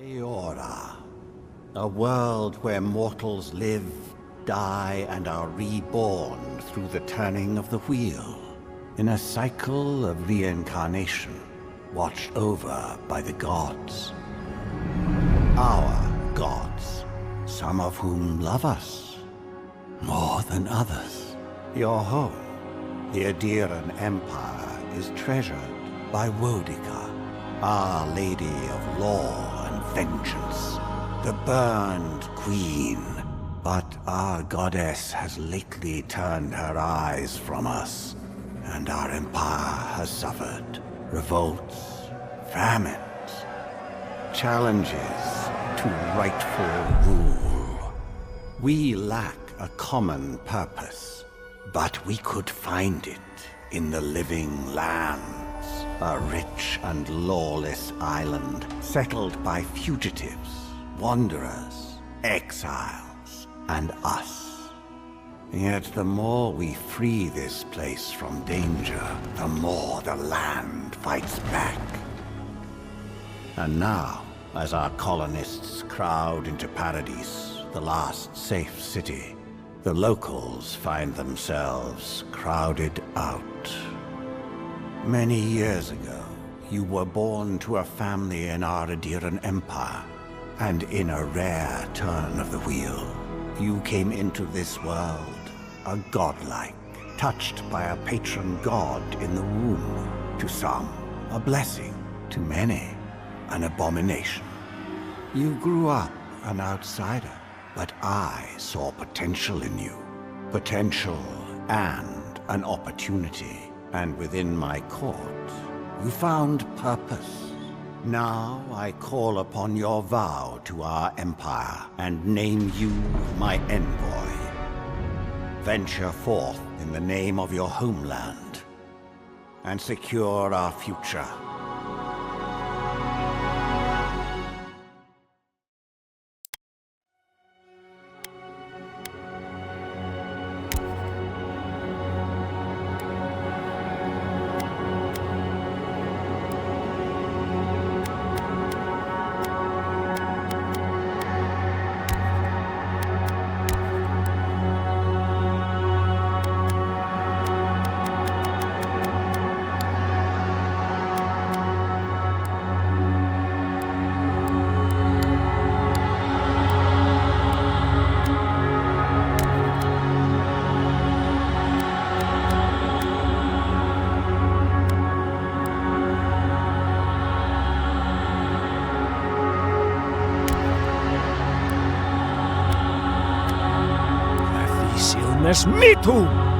Eora, a world where mortals live, die, and are reborn through the turning of the wheel, in a cycle of reincarnation, watched over by the gods. Our gods, some of whom love us more than others. Your home, the Obsidian Empire, is treasured by Wodica, Our Lady of Law and Vengeance, the Burned Queen. But our goddess has lately turned her eyes from us, and our empire has suffered revolts, famines, challenges to rightful rule. We lack a common purpose, but we could find it in the living lands, a rich and lawless island settled by fugitives, wanderers, exiles, and us. Yet the more we free this place from danger, the more the land fights back. And now, as our colonists crowd into Paradise, the last safe city, the locals find themselves crowded out. Many years ago, you were born to a family in our Obsidian Empire, and in a rare turn of the wheel, you came into this world, a godlike, touched by a patron god in the womb. To some, a blessing; to many, an abomination. You grew up an outsider, but I saw potential in you. Potential and an opportunity. And within my court, you found purpose. Now I call upon your vow to our empire and name you my envoy. Venture forth in the name of your homeland and secure our future. Me too!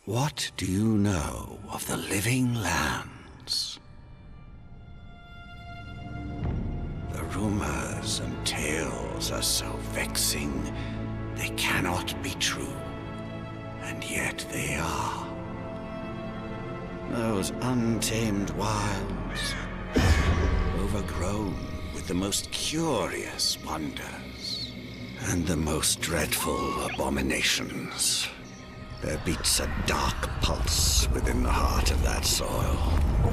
What do you know of the living lands? The rumors and tales are so vexing, they cannot be true, and yet they are. Those untamed wilds, overgrown with the most curious wonders, and the most dreadful abominations. There beats a dark pulse within the heart of that soil.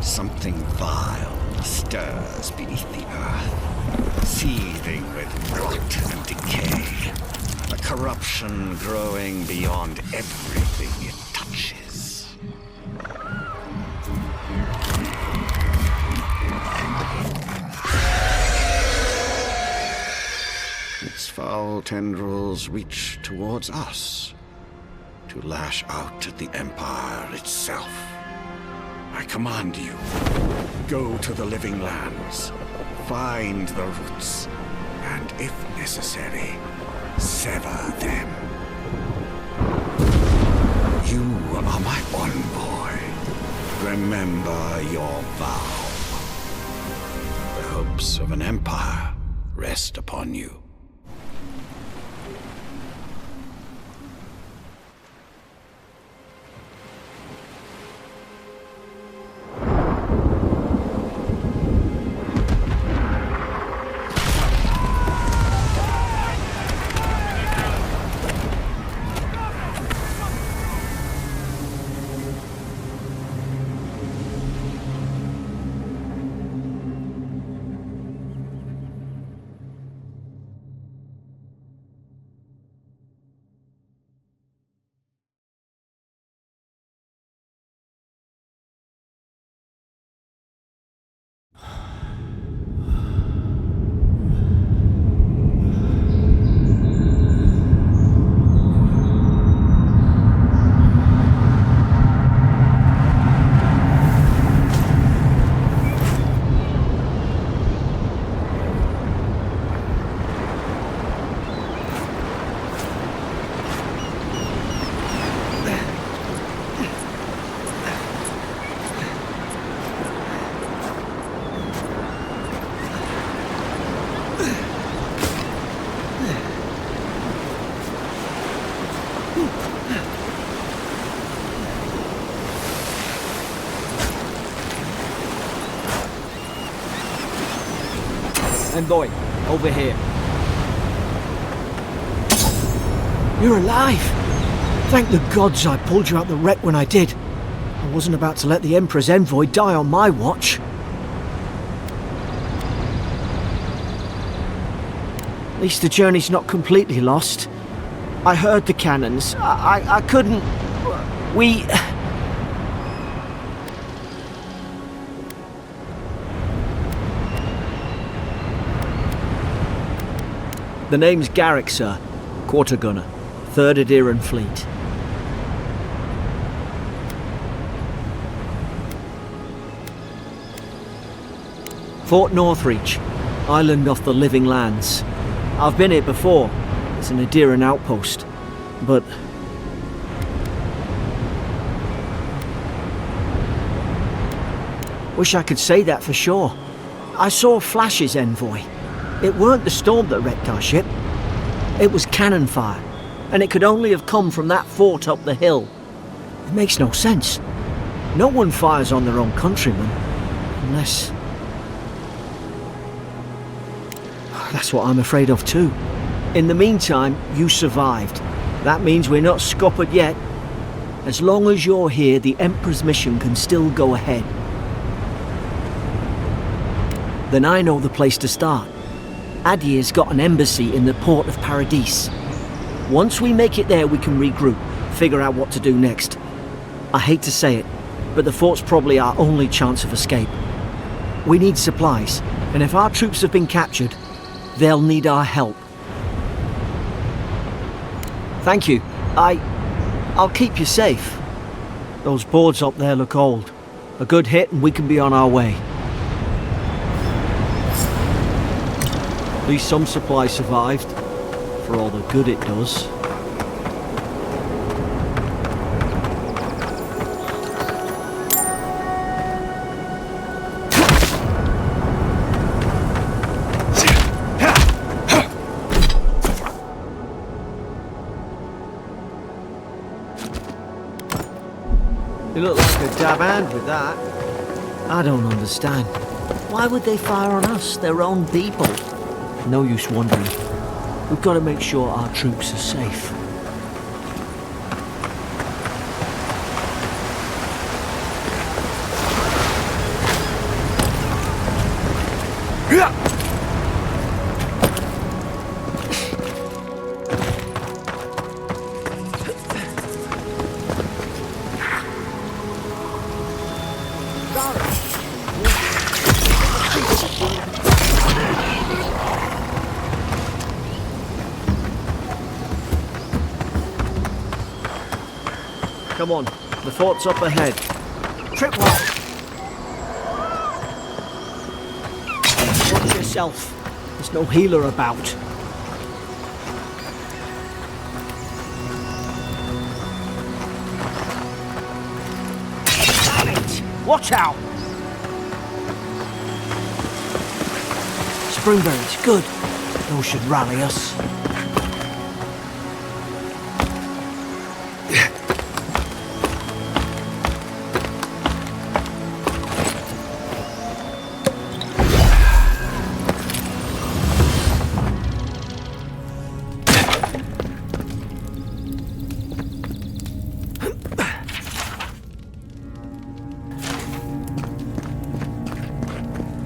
Something vile stirs beneath the earth, seething with rot and decay. A corruption growing beyond everything it touches. powerful tendrils reach towards us to lash out at the Empire itself. I command you, go to the living lands, find the roots, and if necessary, sever them. You are my envoy. Remember your vow. The hopes of an empire rest upon you. Envoy, over here. You're alive! Thank the gods I pulled you out the wreck when I did. I wasn't about to let the Emperor's envoy die on my watch. At least the journey's not completely lost. I heard the cannons. I couldn't... We... The name's Garrick, sir. Quarter gunner. 3rd Aderan Fleet. Fort Northreach. Island off the Living Lands. I've been here before. It's an Aderan outpost. But... wish I could say that for sure. I saw flashes, Envoy. It weren't the storm that wrecked our ship. It was cannon fire, and it could only have come from that fort up the hill. It makes no sense. No one fires on their own countrymen, unless... That's what I'm afraid of too. In the meantime, you survived. That means we're not scuppered yet. As long as you're here, the Emperor's mission can still go ahead. Then I know the place to start. Adir's got an embassy in the port of Paradis. Once we make it there, we can regroup, figure out what to do next. I hate to say it, but the fort's probably our only chance of escape. We need supplies, and if our troops have been captured, they'll need our help. Thank you. I'll keep you safe. Those boards up there look old. A good hit and we can be on our way. At least some supply survived, for all the good it does. You look like a dab hand with that. I don't understand. Why would they fire on us, their own people? No use wondering. We've got to make sure our troops are safe. Come on, the fort's up ahead. Tripwire! Watch yourself. There's no healer about. Damn it! Watch out! Springberries, good. Those should rally us.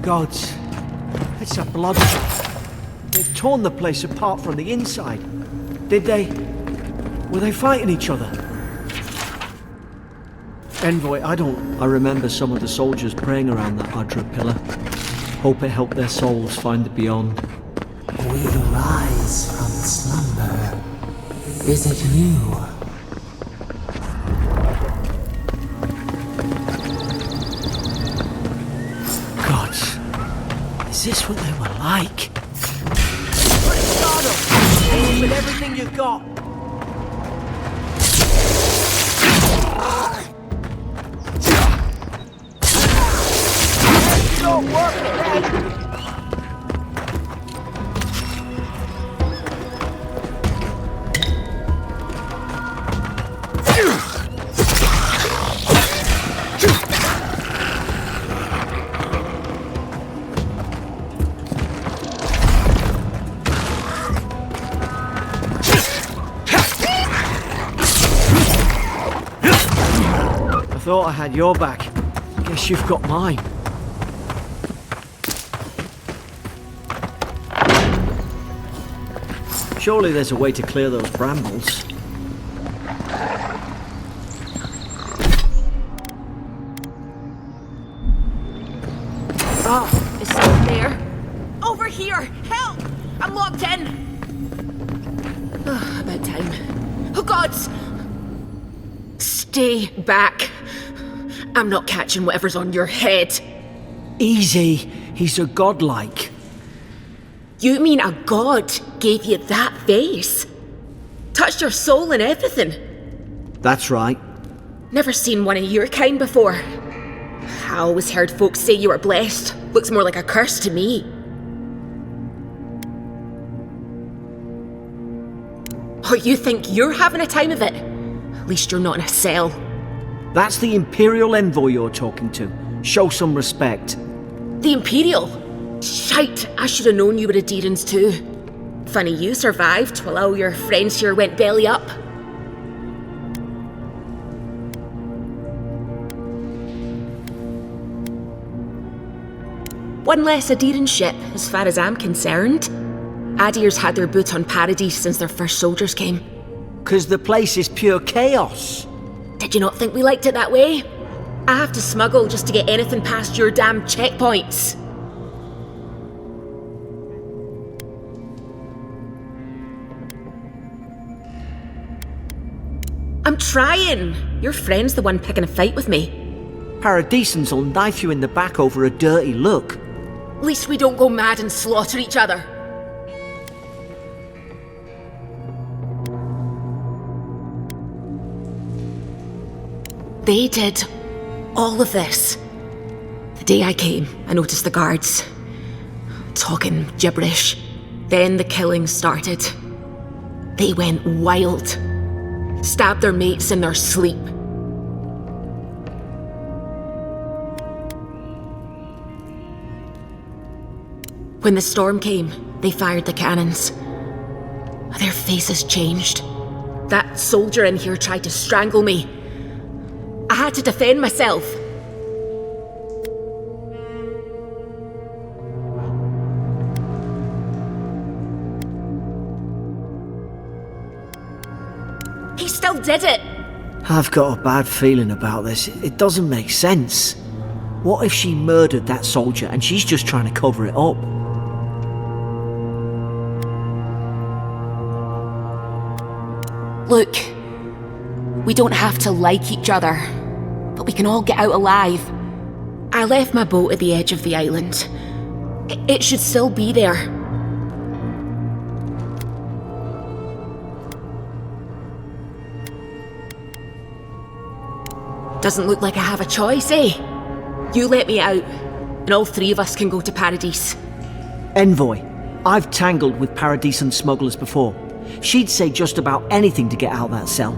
Gods, it's a bloodbath. They've torn the place apart from the inside. Did they? Were they fighting each other? Envoy, I remember some of the soldiers praying around that Adra pillar. Hope it helped their souls find the beyond. We rise from slumber. Is it you? Gods, is this what they were like? Put it start with everything you've got. Don't work again. I thought I had your back. Guess you've got mine. Surely there's a way to clear those brambles. Oh, is someone there? Over here! Help! I'm locked in! Oh, about time. Oh, gods! Stay back. I'm not catching whatever's on your head. Easy. He's a godlike. You mean a god gave you that face? Touched your soul and everything? That's right. Never seen one of your kind before. I always heard folks say you were blessed. Looks more like a curse to me. Oh, you think you're having a time of it? At least you're not in a cell. That's the Imperial Envoy you're talking to. Show some respect. The Imperial? Shite, I should have known you were Adherents too. Funny you survived while all your friends here went belly up. One less Adherent ship, as far as I'm concerned. Adir's had their boot on Paradise since their first soldiers came. 'Cause the place is pure chaos. Did you not think we liked it that way? I have to smuggle just to get anything past your damn checkpoints. I'm trying. Your friend's the one picking a fight with me. Paradisans will knife you in the back over a dirty look. At least we don't go mad and slaughter each other. They did all of this. The day I came, I noticed the guards talking gibberish. Then the killing started. They went wild. Stabbed their mates in their sleep. When the storm came, they fired the cannons. Their faces changed. That soldier in here tried to strangle me. I had to defend myself. He still did it. I've got a bad feeling about this. It doesn't make sense. What if she murdered that soldier and she's just trying to cover it up? Look, We don't have to like each other, but we can all get out alive. I left my boat at the edge of the island. It should still be there. Doesn't look like I have a choice, eh? You let me out, and all three of us can go to Paradise. Envoy, I've tangled with Paradisian smugglers before. She'd say just about anything to get out of that cell.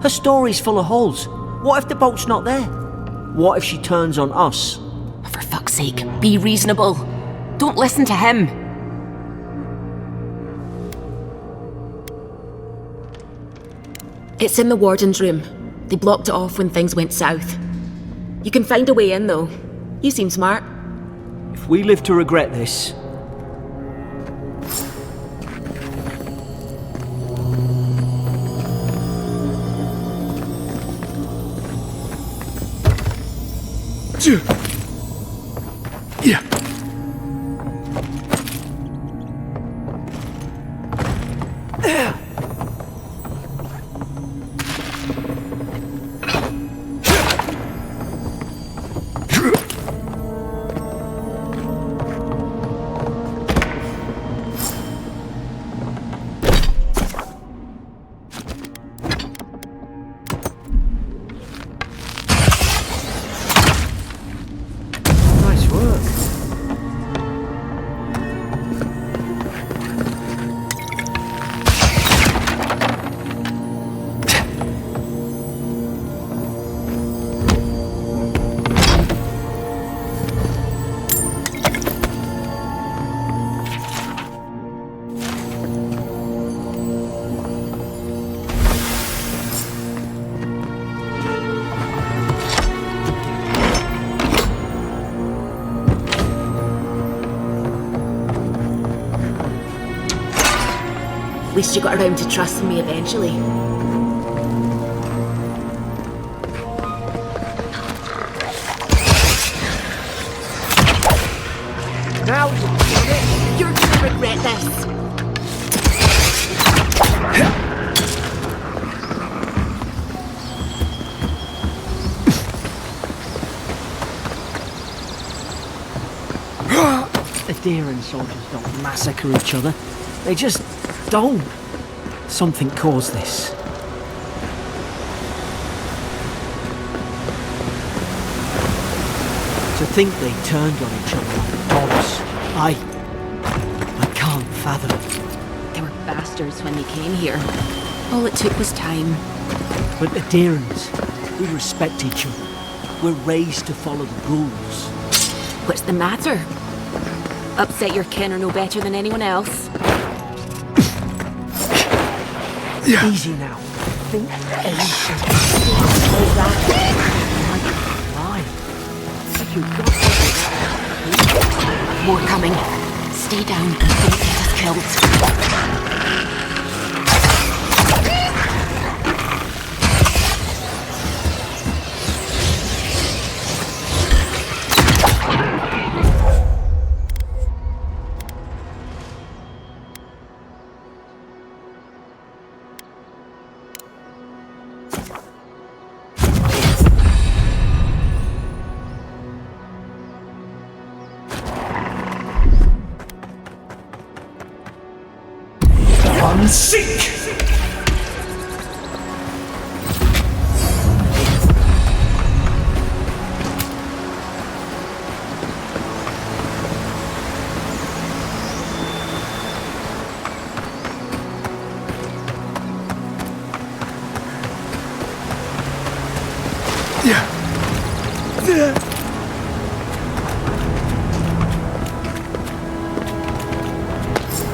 Her story's full of holes. What if the boat's not there? What if she turns on us? For fuck's sake, be reasonable. Don't listen to him. It's in the warden's room. They blocked it off when things went south. You can find a way in, though. You seem smart. If we live to regret this... Yeah. Nice work. At least you got around to trusting me eventually. Now You're gonna regret this. Adherent soldiers don't massacre each other. They just don't. Something caused this. To think they turned on each other like dogs. I can't fathom it. They were bastards when they came here. All it took was time. But adherents, we respect each other. We're raised to follow the rules. What's the matter? Upset your kin are no better than anyone else. Easy now. Think ancient. Hold that. You might lie. More coming. Stay down and don't get us killed. Seek!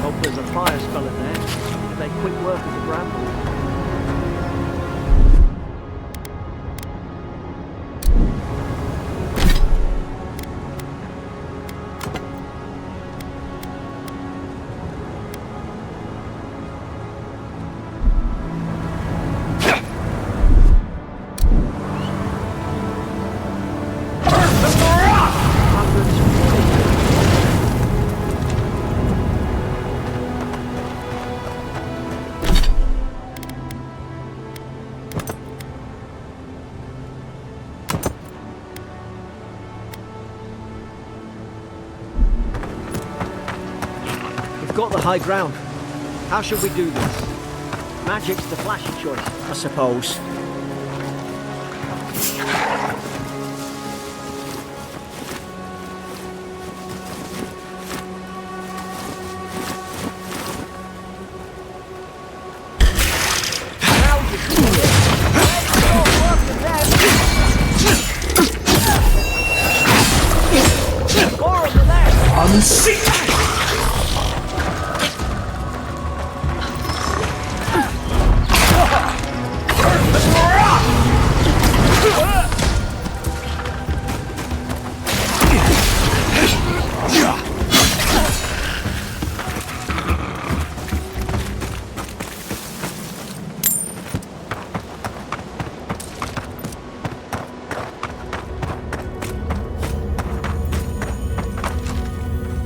Hope there's a fire spell in there. If they quit work as a bramble. got the high ground. How should we do this? Magic's the flashy choice, I suppose.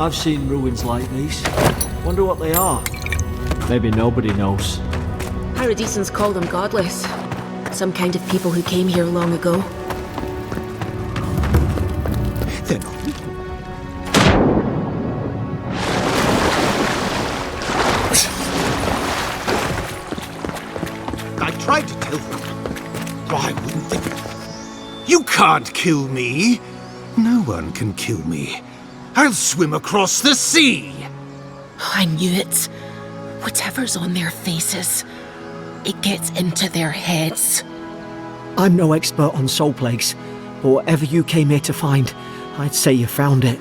I've seen ruins like these. Wonder what they are. Maybe nobody knows. Paradisans call them godless. Some kind of people who came here long ago. They're not people. I tried to tell them. Why wouldn't they? You can't kill me. No one can kill me. I'll swim across the sea! I knew it. Whatever's on their faces, it gets into their heads. I'm no expert on soul plagues, but whatever you came here to find, I'd say you found it.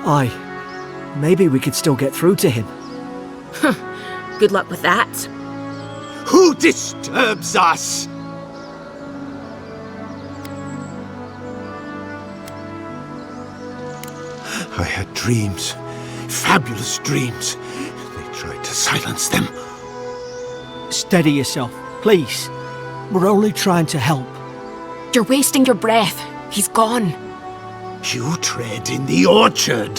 Aye. Maybe we could still get through to him. Good luck with that. Who disturbs us? I had dreams. Fabulous dreams. They tried to silence them. Steady yourself, please. We're only trying to help. You're wasting your breath. He's gone. You tread in the orchard.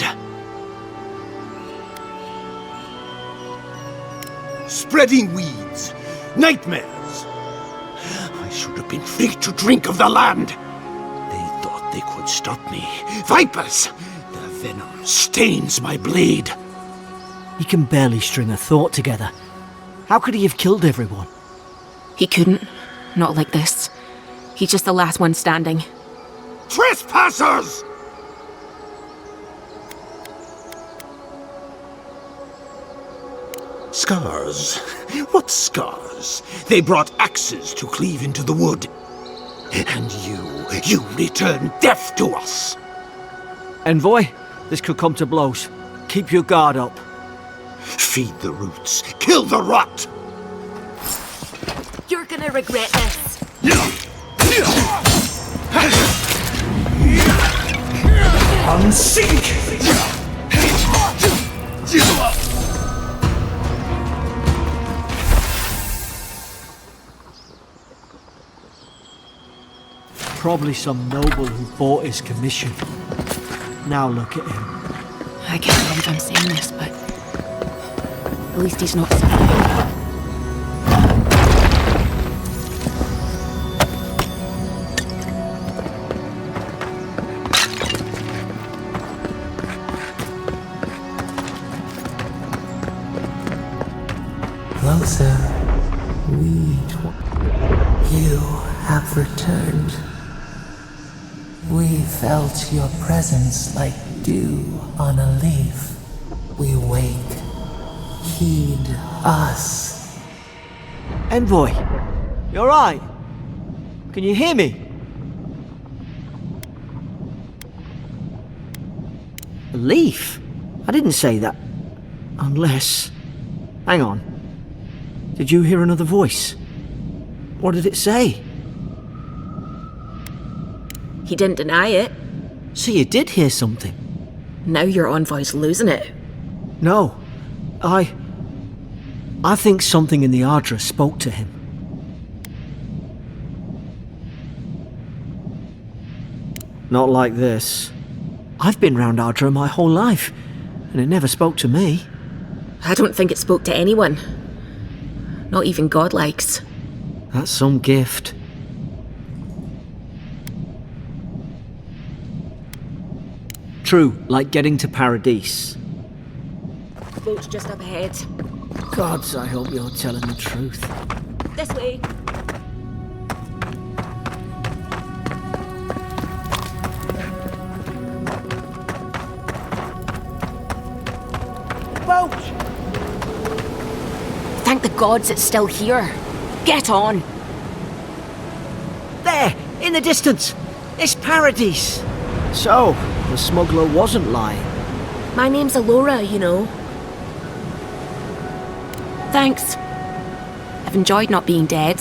Spreading weeds. Nightmares. I should have been free to drink of the land. They thought they could stop me. Vipers! Their venom stains my blade. He can barely string a thought together. How could he have killed everyone? He couldn't. Not like this. He's just the last one standing. Trespassers! Scars? What scars? They brought axes to cleave into the wood. And you return death to us! Envoy, this could come to blows. Keep your guard up. Feed the roots, kill the rot! You're gonna regret this. Unsink! Probably some noble who bought his commission. Now look at him. I can't believe I'm saying this, but at least he's not suffering. Closer. You have returned. We felt your presence like dew on a leaf. We wake. Heed us. Envoy, you alright? Can you hear me? A leaf? I didn't say that. Unless... Hang on. Did you hear another voice? What did it say? He didn't deny it. So you did hear something? Now your envoy's losing it. No. I think something in the Ardra spoke to him. Not like this. I've been round Ardra my whole life, and it never spoke to me. I don't think it spoke to anyone. Not even godlikes. That's some gift. True, like getting to Paradise. Boat's just up ahead. Gods, I hope you're telling the truth. This way. Boat! Thank the gods it's still here. Get on. There, in the distance. It's Paradise. So, the smuggler wasn't lying. My name's Eora, you know. Thanks. I've enjoyed not being dead.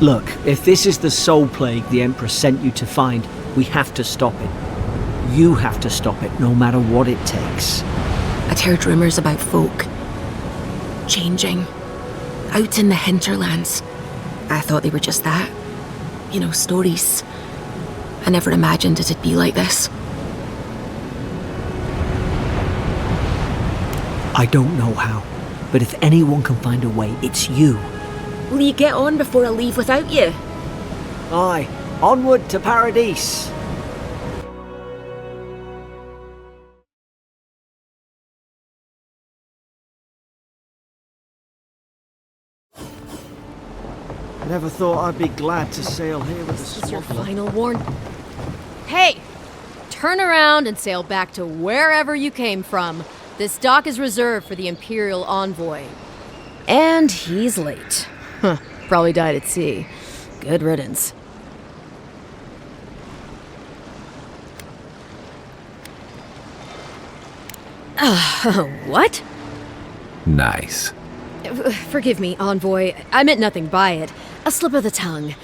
Look, if this is the soul plague the Emperor sent you to find, we have to stop it. You have to stop it, no matter what it takes. I'd heard rumours about folk changing out in the hinterlands. I thought they were just that. You know, stories. I never imagined it'd be like this. I don't know how, but if anyone can find a way, it's you. Will you get on before I leave without you? Aye, onward to Paradise. Never thought I'd be glad to sail here with This a is your smuggler. final warning. Hey! Turn around and sail back to wherever you came from. This dock is reserved for the Imperial Envoy. And he's late. Huh, probably died at sea. Good riddance. What? Nice. Forgive me, Envoy. I meant nothing by it. A slip of the tongue.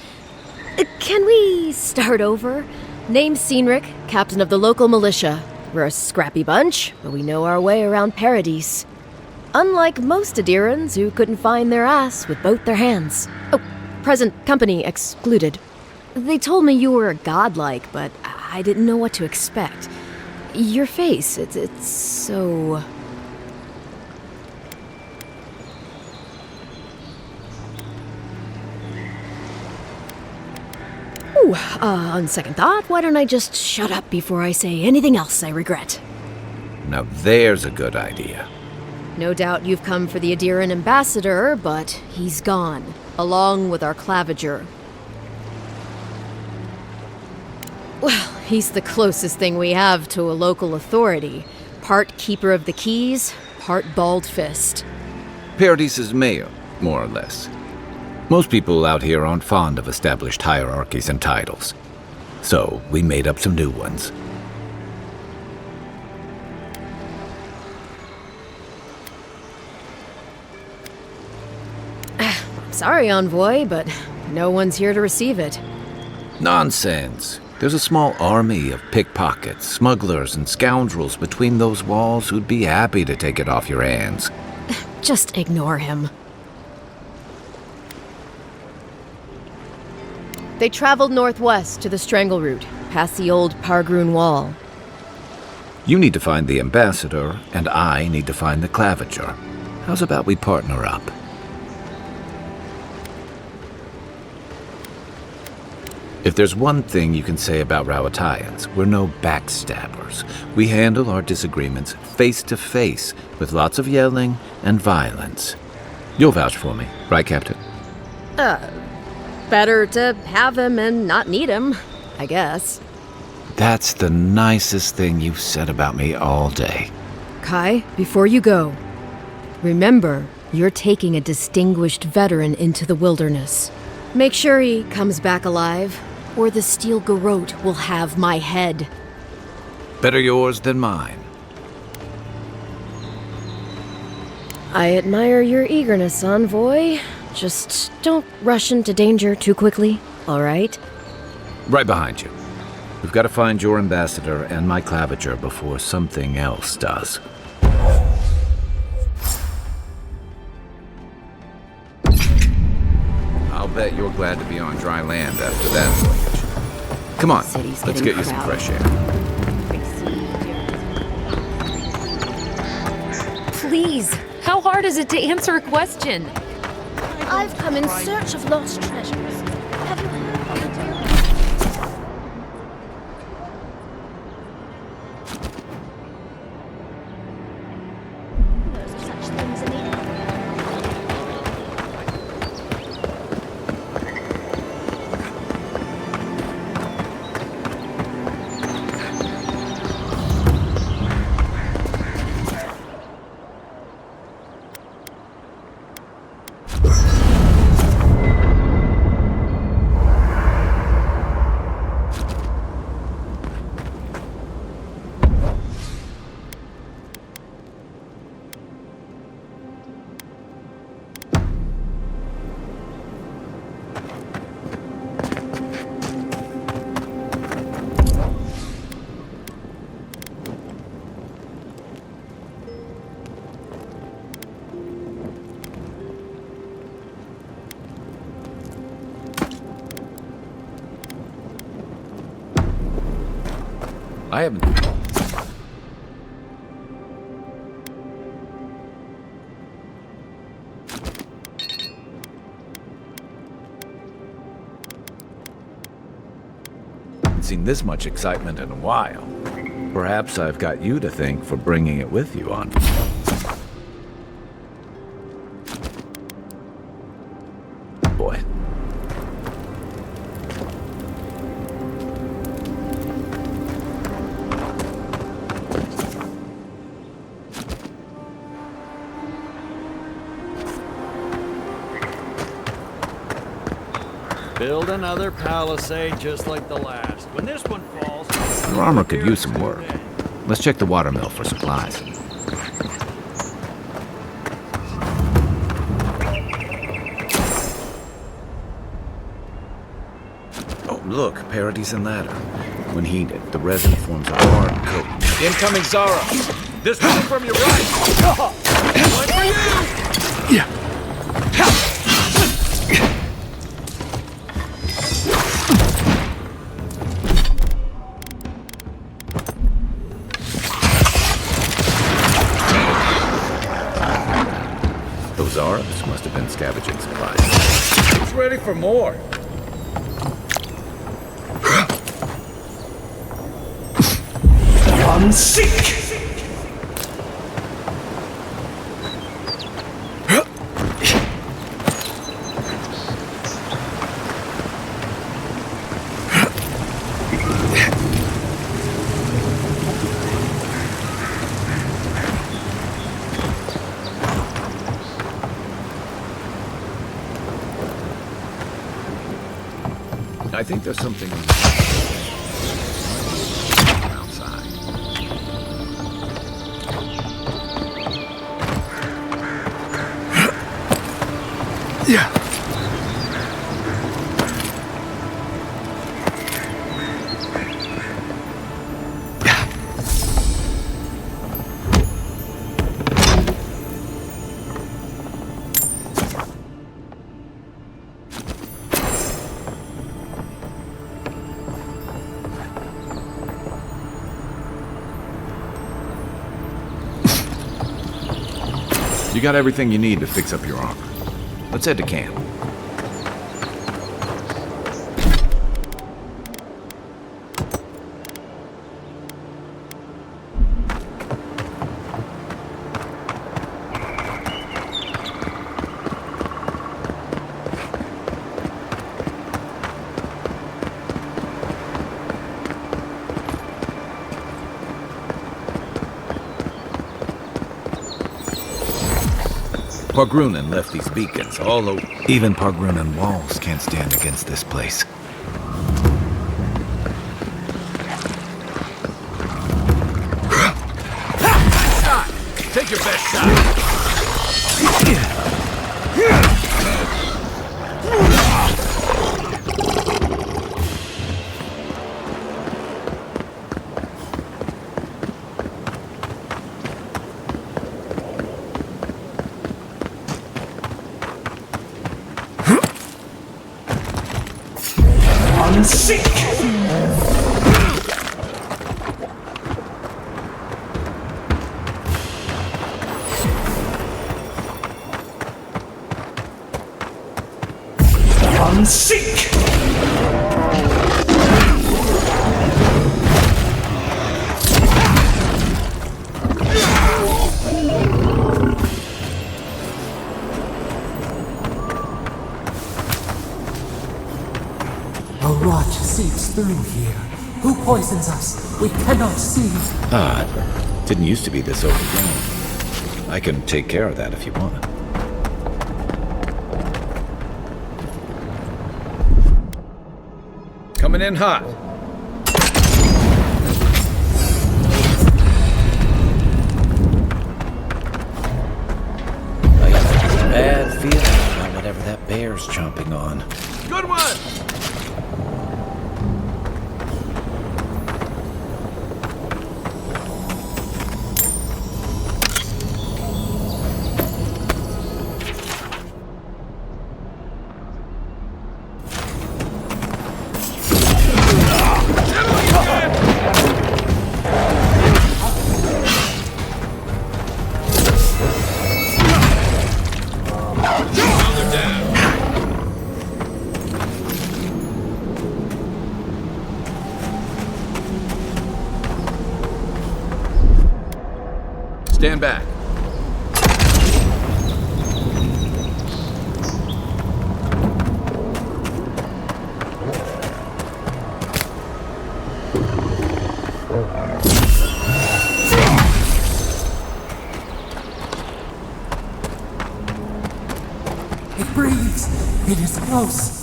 Can we start over? Name's Cynric, captain of the local militia. We're a scrappy bunch, but we know our way around Paradise. Unlike most Adirans who couldn't find their ass with both their hands. Oh, present company excluded. They told me you were godlike, but I didn't know what to expect. Your face, it's so... Ooh, on second thought, why don't I just shut up before I say anything else I regret? Now there's a good idea. No doubt you've come for the Adiran ambassador, but he's gone, along with our claviger. Well, he's the closest thing we have to a local authority. Part keeper of the keys, part bald fist. Paradise's mayor, more or less. Most people out here aren't fond of established hierarchies and titles. So we made up some new ones. Sorry, Envoy, but no one's here to receive it. Nonsense. There's a small army of pickpockets, smugglers, and scoundrels between those walls who'd be happy to take it off your hands. Just ignore him. They traveled northwest to the Strangle Route, past the old Pargroon Wall. You need to find the ambassador, and I need to find the claviger. How's about we partner up? If there's one thing you can say about Rowatayans, we're no backstabbers. We handle our disagreements face to face, with lots of yelling and violence. You'll vouch for me, right, Captain? Better to have him and not need him, I guess. That's the nicest thing you've said about me all day. Kai, before you go, remember, you're taking a distinguished veteran into the wilderness. Make sure he comes back alive, or the Steel Garrote will have my head. Better yours than mine. I admire your eagerness, Envoy. Just don't rush into danger too quickly, all right? Right behind you. We've got to find your ambassador and my claviger before something else does. I'll bet you're glad to be on dry land after that voyage. Come on, City's let's getting get you some crowded. fresh air. Please, how hard is it to answer a question? I've come in search of lost treasures. Have you heard of the I haven't... seen this much excitement in a while. Perhaps I've got you to thank for bringing it with you on. Boy. Build another palisade just like the last. When this one falls... Your armor could use some work. Let's check the watermill for supplies. Oh, look, Paradise ladder. When heated, the resin forms a hard coat. Incoming Zara! This one from your right! One for you! Yeah. Those Auras must have been scavenging supplies. Who's ready for more? Unseek! I think there's something outside. Yeah. You got everything you need to fix up your armor. Let's head to camp. Pargrunan left these beacons all over. Even Pargrunan walls can't stand against this place. Shot! Take your best shot! Unseek! Unseek! A rot seeps through here. Who poisons us? We cannot see. Ah, didn't used to be this overgrown. I can take care of that if you want. Coming in hot. I got a bad feeling about whatever that bear's chomping on. Good one! Stand back. It breathes. It is close.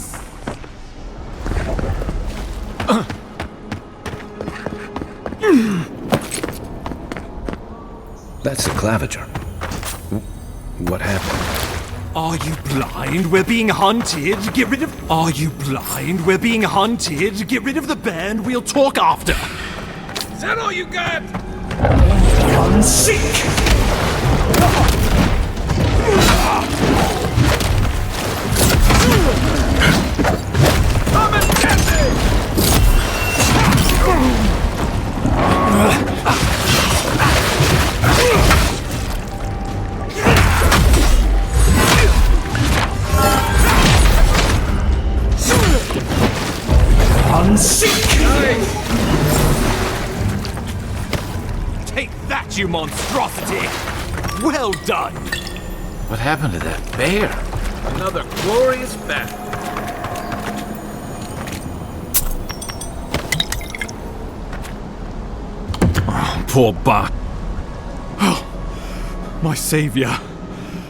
That's the claviger. What happened? Are you blind? We're being hunted. Get rid of... Are you blind? We're being hunted. Get rid of the bear and we'll talk after. Is that all you got? I'm sick! Come and get me! I'm sick! Take that, you monstrosity! Well done! What happened to that bear? Another glorious battle. Poor Bach. Oh, my savior.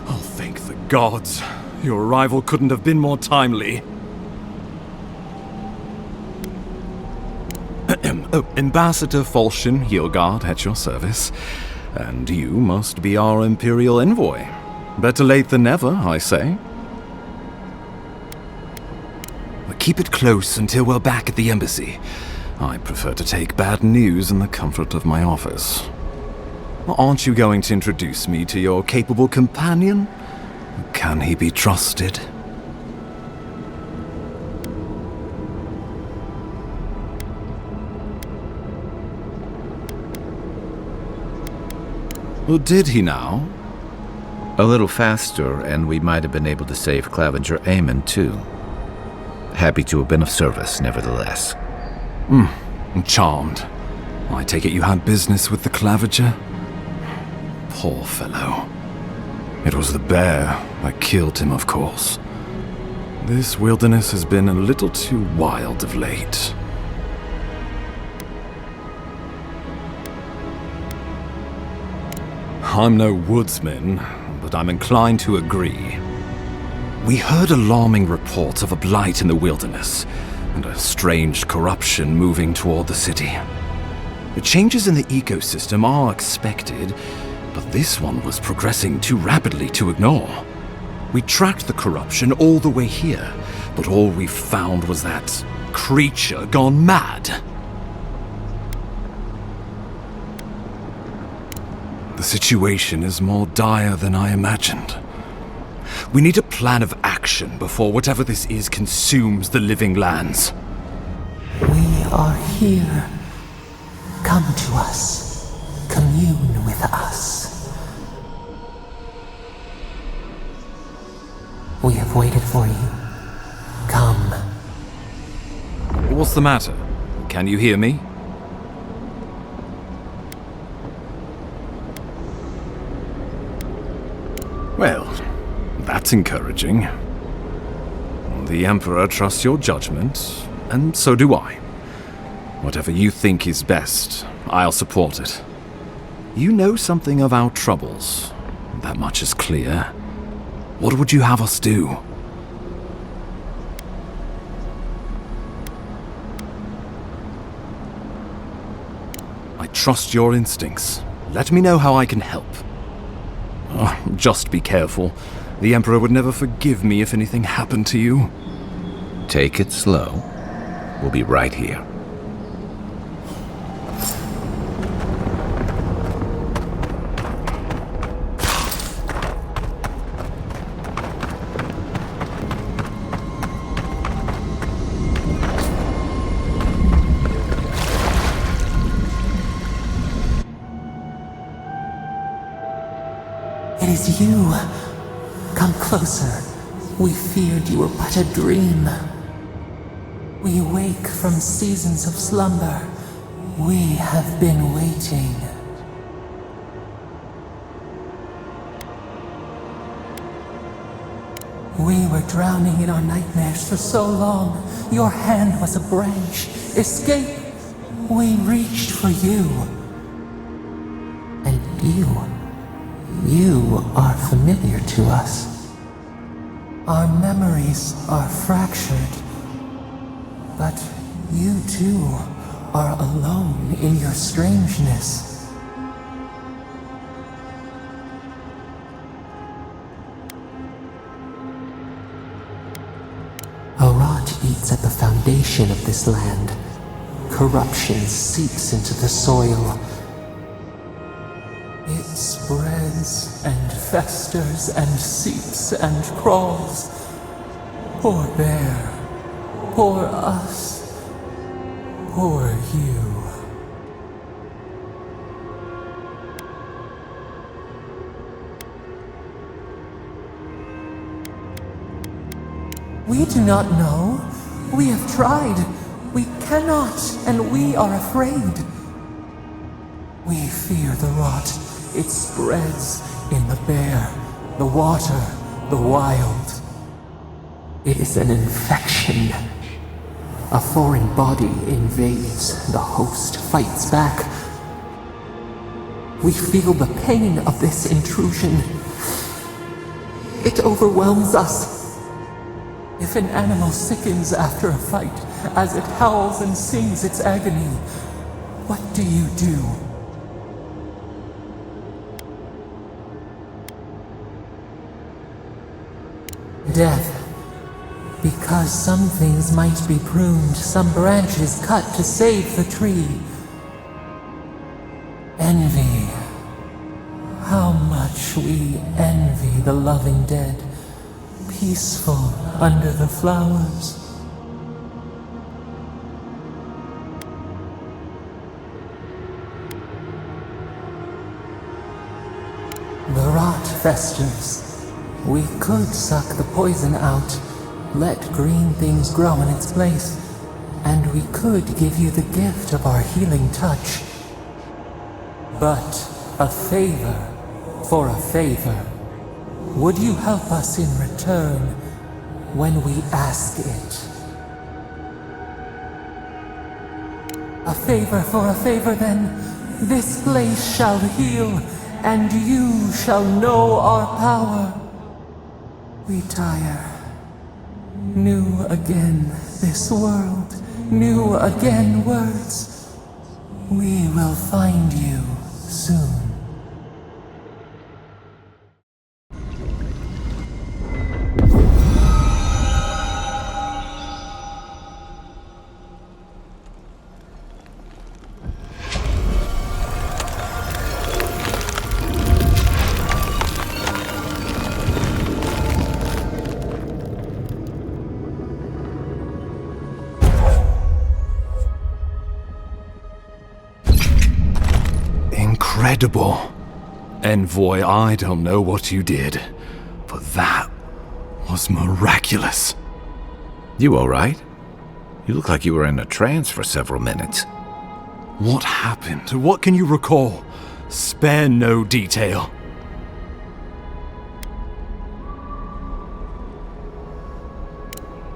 Oh, thank the gods. Your arrival couldn't have been more timely. Ambassador Falchion Hildgard at your service. And you must be our Imperial envoy. Better late than never, I say. Keep it close until we're back at the embassy. I prefer to take bad news in the comfort of my office. Aren't you going to introduce me to your capable companion? Can he be trusted? Or did he now? A little faster, and we might have been able to save Claviger Aemon, too. Happy to have been of service, nevertheless. I'm charmed. I take it you had business with the Claviger? Poor fellow. It was the bear that killed him, of course. This wilderness has been a little too wild of late. I'm no woodsman, but I'm inclined to agree. We heard alarming reports of a blight in the wilderness, and a strange corruption moving toward the city. The changes in the ecosystem are expected, but this one was progressing too rapidly to ignore. We tracked the corruption all the way here, but all we found was that creature gone mad. The situation is more dire than I imagined. We need a plan of action before whatever this is consumes the living lands. We are here. Come to us. Commune with us. We have waited for you. Come. What's the matter? Can you hear me? Well, that's encouraging. The Emperor trusts your judgment, and so do I. Whatever you think is best, I'll support it. You know something of our troubles. That much is clear. What would you have us do? trust your instincts. Let me know how I can help. Just be careful. The Emperor would never forgive me if anything happened to you. Take it slow. We'll be right here. It is you. Come closer. We feared you were but a dream. We wake from seasons of slumber. We have been waiting. We were drowning in our nightmares for so long. Your hand was a branch. Escape! We reached for you. And you are familiar to us. Our memories are fractured. But you too are alone in your strangeness. A rot eats at the foundation of this land. Corruption seeps into the soil. It spreads and festers and seeps and crawls. Poor bear. Poor us. Poor you. We do not know. We have tried. We cannot, and we are afraid. We fear the rot. It spreads in the bear, the water, the wild. It is an infection. A foreign body invades, the host fights back. We feel the pain of this intrusion. It overwhelms us. If an animal sickens after a fight, as it howls and sings its agony, what do you do? Death. Because some things might be pruned, some branches cut to save the tree. Envy. How much we envy the loving dead, peaceful under the flowers. The rot festers. We could suck the poison out, let green things grow in its place, and we could give you the gift of our healing touch. But a favor for a favor. Would you help us in return when we ask it? A favor for a favor then. This place shall heal, and you shall know our power. We tire. New again this world, new again words. We will find you soon. Incredible. Envoy, I don't know what you did, but that was miraculous. You alright? You look like you were in a trance for several minutes. What happened? What can you recall? Spare no detail.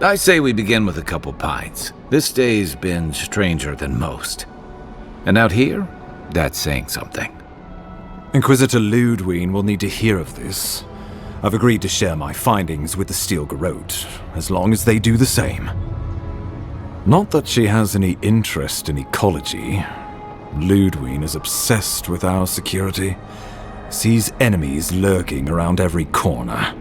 I say we begin with a couple pints. This day's been stranger than most. And out here, that's saying something. Inquisitor Ludwine will need to hear of this. I've agreed to share my findings with the Steel Garrote, as long as they do the same. Not that she has any interest in ecology. Ludwig is obsessed with our security. Sees enemies lurking around every corner.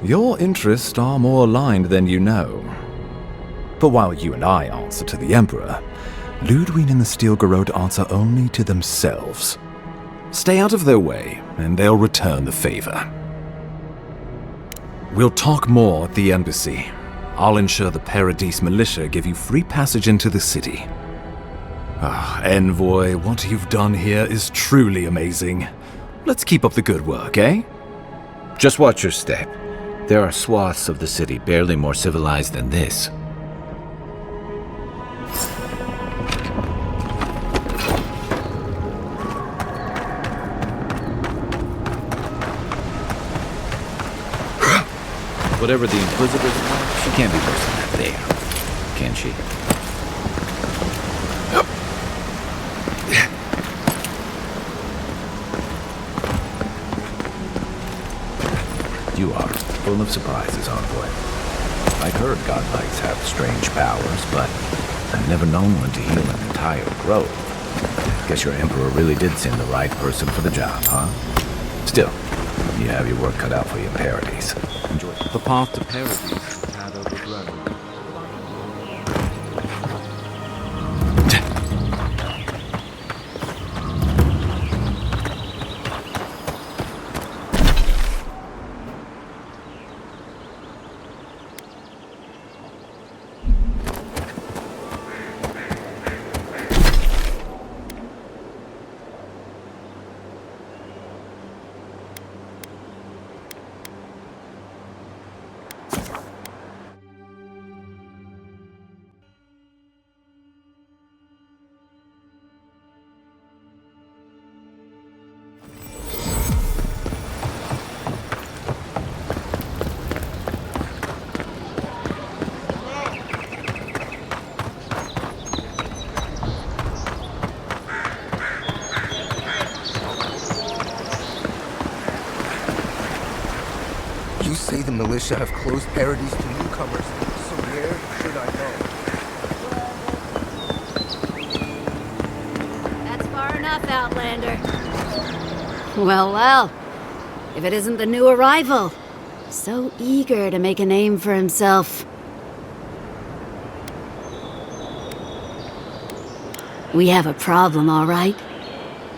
Your interests are more aligned than you know. But while you and I answer to the Emperor, Ludwig and the Steel Garrote answer only to themselves. Stay out of their way, and they'll return the favor. We'll talk more at the embassy. I'll ensure the Paradise militia give you free passage into the city. Envoy, what you've done here is truly amazing. Let's keep up the good work, eh? Just watch your step. There are swaths of the city barely more civilized than this. Whatever the Inquisitors want, she can't be worse than that there, can she? You are full of surprises, Envoy. I've heard godlikes have strange powers, but I've never known one to heal an entire grove. Guess your Emperor really did send the right person for the job, huh? Still, you have your work cut out for you in Paradise. Enjoy. The path to Paradise is had overgrown. You say the militia have closed Paradise to newcomers, so where should I go? That's far enough, Outlander. Well, if it isn't the new arrival. So eager to make a name for himself. We have a problem, all right?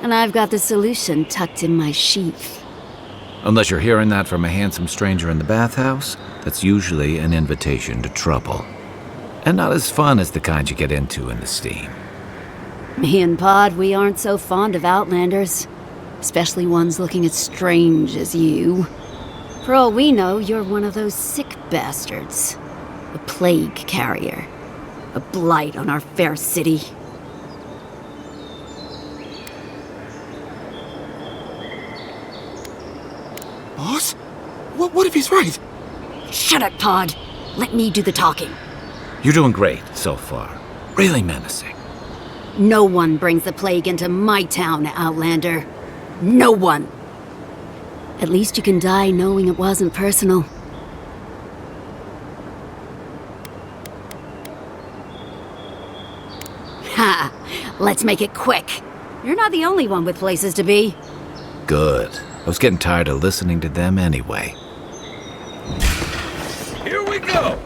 And I've got the solution tucked in my sheath. Unless you're hearing that from a handsome stranger in the bathhouse, that's usually an invitation to trouble. And not as fun as the kind you get into in the steam. Me and Pod, we aren't so fond of Outlanders. Especially ones looking as strange as you. For all we know, you're one of those sick bastards. A plague carrier. A blight on our fair city. Boss? What if he's right? Shut it, Pod. Let me do the talking. You're doing great so far. Really menacing. No one brings the plague into my town, Outlander. No one. At least you can die knowing it wasn't personal. Ha! Let's make it quick. You're not the only one with places to be. Good. I was getting tired of listening to them anyway. Here we go!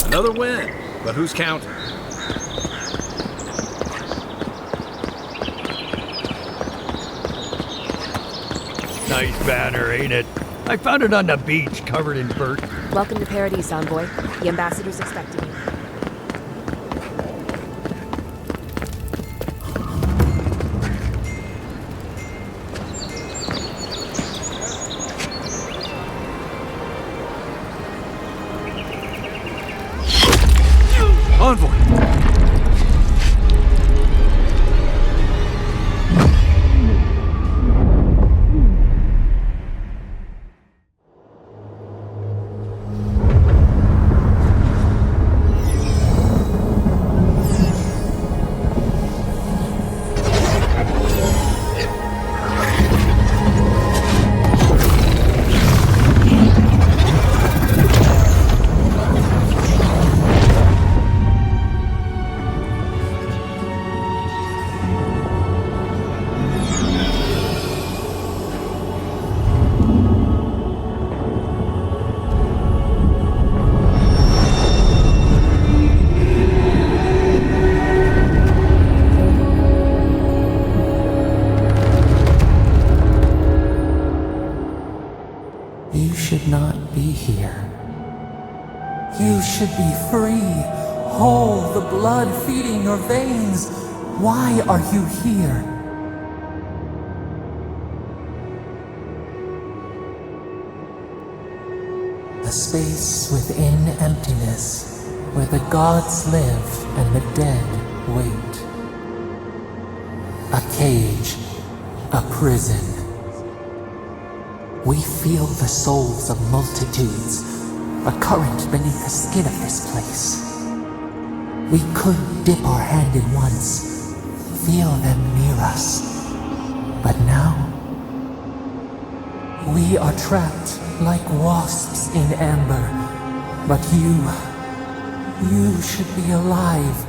Another win, but who's counting? Nice banner, ain't it? I found it on the beach, covered in dirt. Welcome to Paradise, Envoy. The ambassador's expecting you. Envoy! You should not be here. You should be free, whole, the blood feeding your veins. Why are you here? A space within emptiness, where the gods live and the dead wait. A cage, a prison. We feel the souls of multitudes, a current beneath the skin of this place. We could dip our hand in once, feel them near us. But now, we are trapped like wasps in amber. But you should be alive.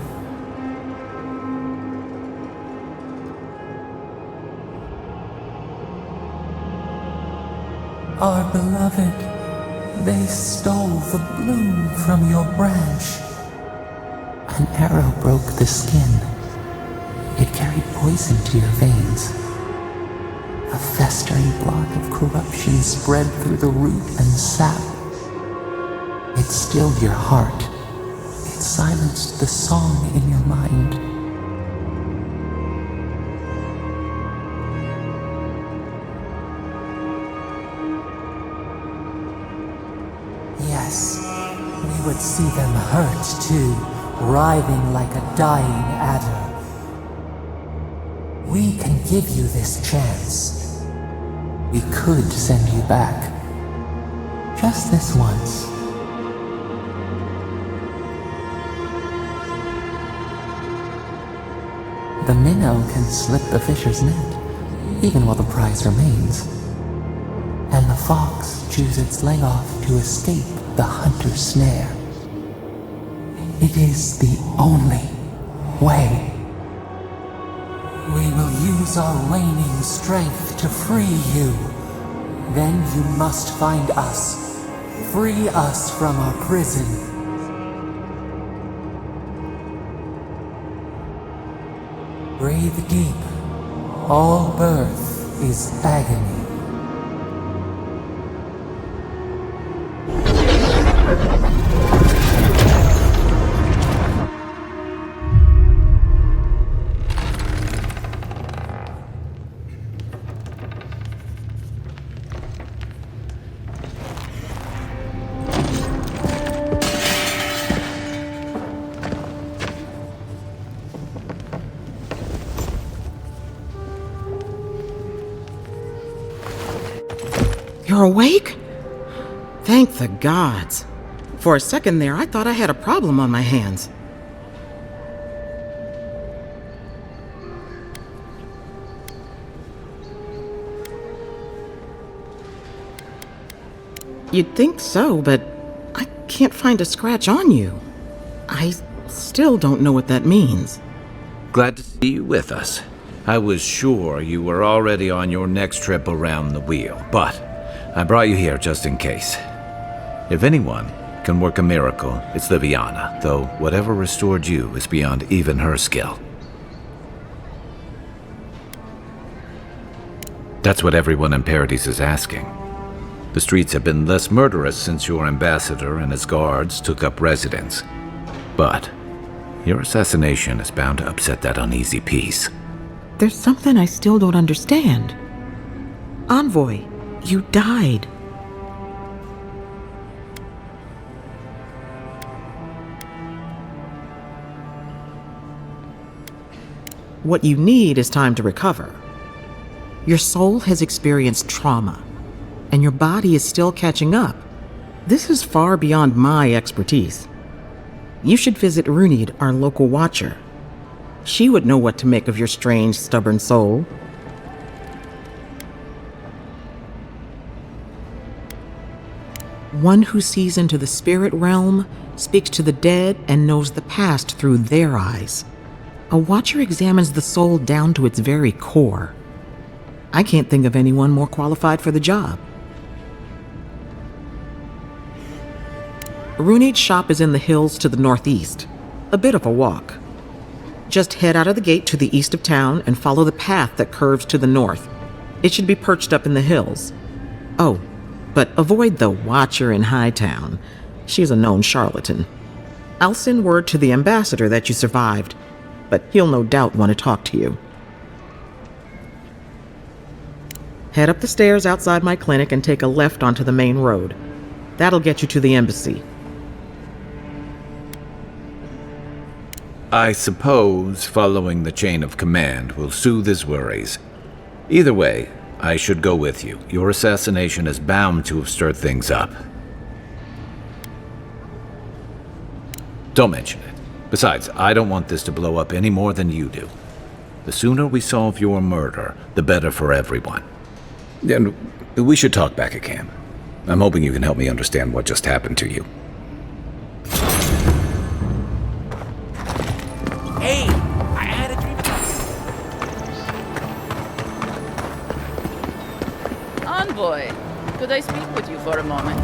Our beloved, they stole the bloom from your branch. An arrow broke the skin. It carried poison to your veins. A festering blot of corruption spread through the root and sap. It stilled your heart. It silenced the song in your mind. Yes, we would see them hurt too, writhing like a dying adder. We can give you this chance. We could send you back. Just this once. The minnow can slip the fisher's net, even while the prize remains. And the fox chews its leg off to escape the hunter's snare. It is the only way. We will use our waning strength to free you. Then you must find us. Free us from our prison. Breathe deep. All birth is agony. You're awake? Thank the gods. For a second there, I thought I had a problem on my hands. You'd think so, but I can't find a scratch on you. I still don't know what that means. Glad to see you with us. I was sure you were already on your next trip around the wheel, but I brought you here just in case. If anyone can work a miracle, it's Liviana, though whatever restored you is beyond even her skill. That's what everyone in Paradise is asking. The streets have been less murderous since your ambassador and his guards took up residence. But your assassination is bound to upset that uneasy peace. There's something I still don't understand. Envoy, you died. What you need is time to recover. Your soul has experienced trauma, and your body is still catching up. This is far beyond my expertise. You should visit Runid, our local watcher. She would know what to make of your strange, stubborn soul. One who sees into the spirit realm, speaks to the dead, and knows the past through their eyes. A watcher examines the soul down to its very core. I can't think of anyone more qualified for the job. Runid's shop is in the hills to the northeast. A bit of a walk. Just head out of the gate to the east of town and follow the path that curves to the north. It should be perched up in the hills. Oh, But avoid the Watcher in Hightown. She's a known charlatan. I'll send word to the ambassador that you survived, but he'll no doubt want to talk to you. Head up the stairs outside my clinic and take a left onto the main road. That'll get you to the embassy. I suppose following the chain of command will soothe his worries. Either way, I should go with you. Your assassination is bound to have stirred things up. Don't mention it. Besides, I don't want this to blow up any more than you do. The sooner we solve your murder, the better for everyone. And we should talk back at camp. I'm hoping you can help me understand what just happened to you. Hey, I had a dream about Envoy, could I speak with you for a moment?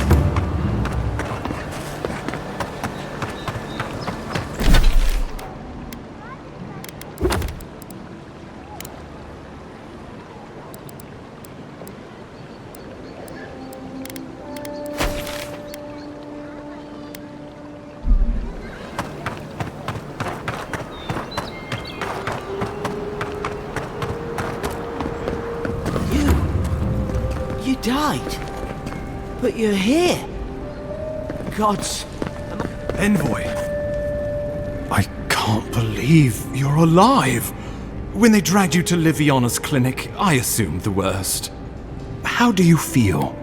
You died. But you're here. Gods. Envoy. I can't believe you're alive. When they dragged you to Liviona's clinic, I assumed the worst. How do you feel?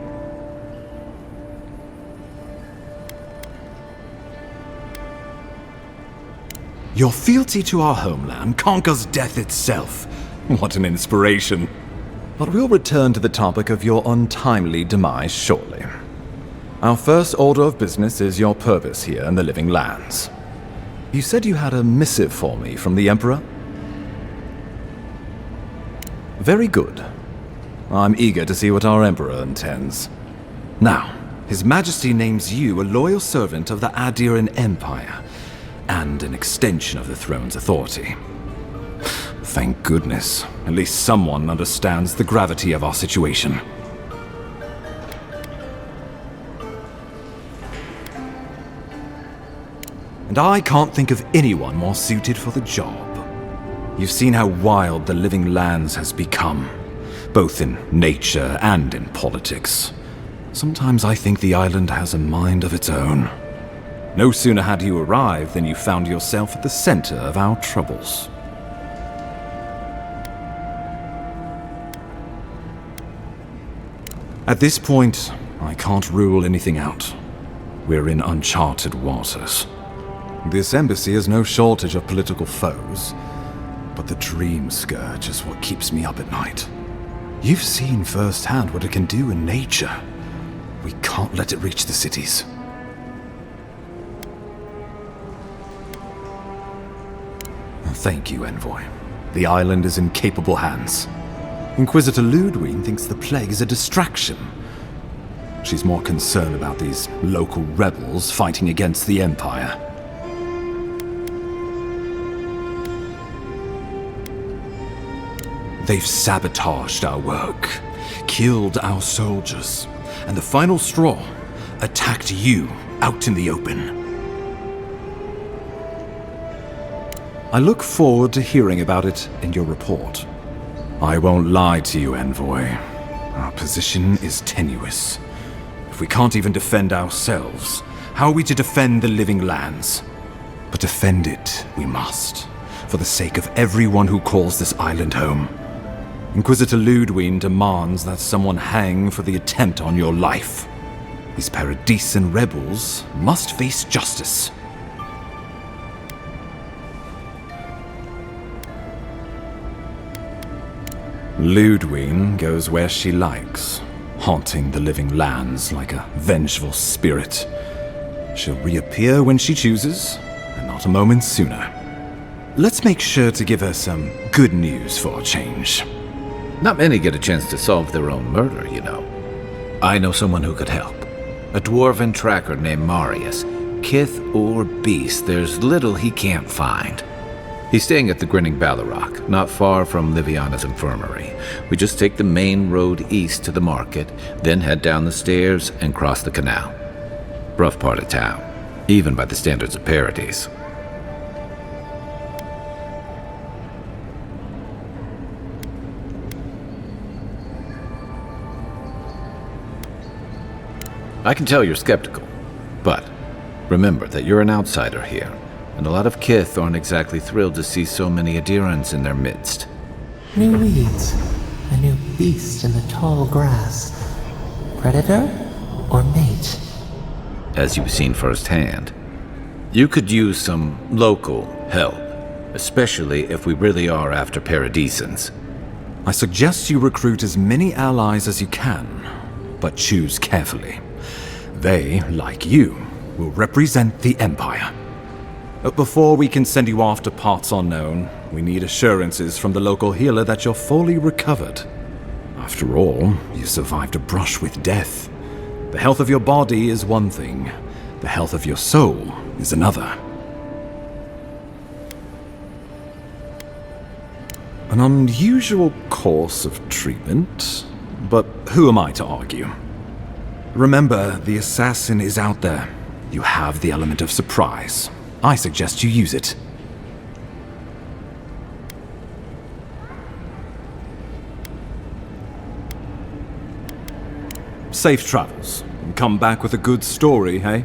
Your fealty to our homeland conquers death itself. What an inspiration. But we'll return to the topic of your untimely demise shortly. Our first order of business is your purpose here in the Living Lands. You said you had a missive for me from the Emperor? Very good. I'm eager to see what our Emperor intends. Now, His Majesty names you a loyal servant of the Adiran Empire, and an extension of the throne's authority. Thank goodness. At least someone understands the gravity of our situation. And I can't think of anyone more suited for the job. You've seen how wild the Living Lands has become, both in nature and in politics. Sometimes I think the island has a mind of its own. No sooner had you arrived than you found yourself at the center of our troubles. At this point, I can't rule anything out. We're in uncharted waters. This embassy has no shortage of political foes, but the dream scourge is what keeps me up at night. You've seen firsthand what it can do in nature. We can't let it reach the cities. Thank you, Envoy. The island is in capable hands. Inquisitor Ludwig thinks the plague is a distraction. She's more concerned about these local rebels fighting against the Empire. They've sabotaged our work, killed our soldiers, and the final straw, attacked you out in the open. I look forward to hearing about it in your report. I won't lie to you, Envoy. Our position is tenuous. If we can't even defend ourselves, how are we to defend the Living Lands? But defend it we must, for the sake of everyone who calls this island home. Inquisitor Ludwig demands that someone hang for the attempt on your life. These Paradisian rebels must face justice. Ludwig goes where she likes, haunting the Living Lands like a vengeful spirit. She'll reappear when she chooses, and not a moment sooner. Let's make sure to give her some good news for a change. Not many get a chance to solve their own murder, you know. I know someone who could help. A dwarven tracker named Marius. Kith or beast, there's little he can't find. He's staying at the Grinning Ballarok, not far from Liviana's infirmary. We just take the main road east to the market, then head down the stairs and cross the canal. Rough part of town, even by the standards of Paradise. I can tell you're skeptical, but remember that you're an outsider here, and a lot of Kith aren't exactly thrilled to see so many Adirans in their midst. New weeds, a new beast in the tall grass. Predator or mate? As you've seen firsthand, you could use some local help, especially if we really are after Paradisans. I suggest you recruit as many allies as you can, but choose carefully. They, like you, will represent the Empire. But before we can send you off to parts unknown, we need assurances from the local healer that you're fully recovered. After all, you survived a brush with death. The health of your body is one thing, the health of your soul is another. An unusual course of treatment, but who am I to argue? Remember, the assassin is out there. You have the element of surprise. I suggest you use it. Safe travels, and come back with a good story, hey?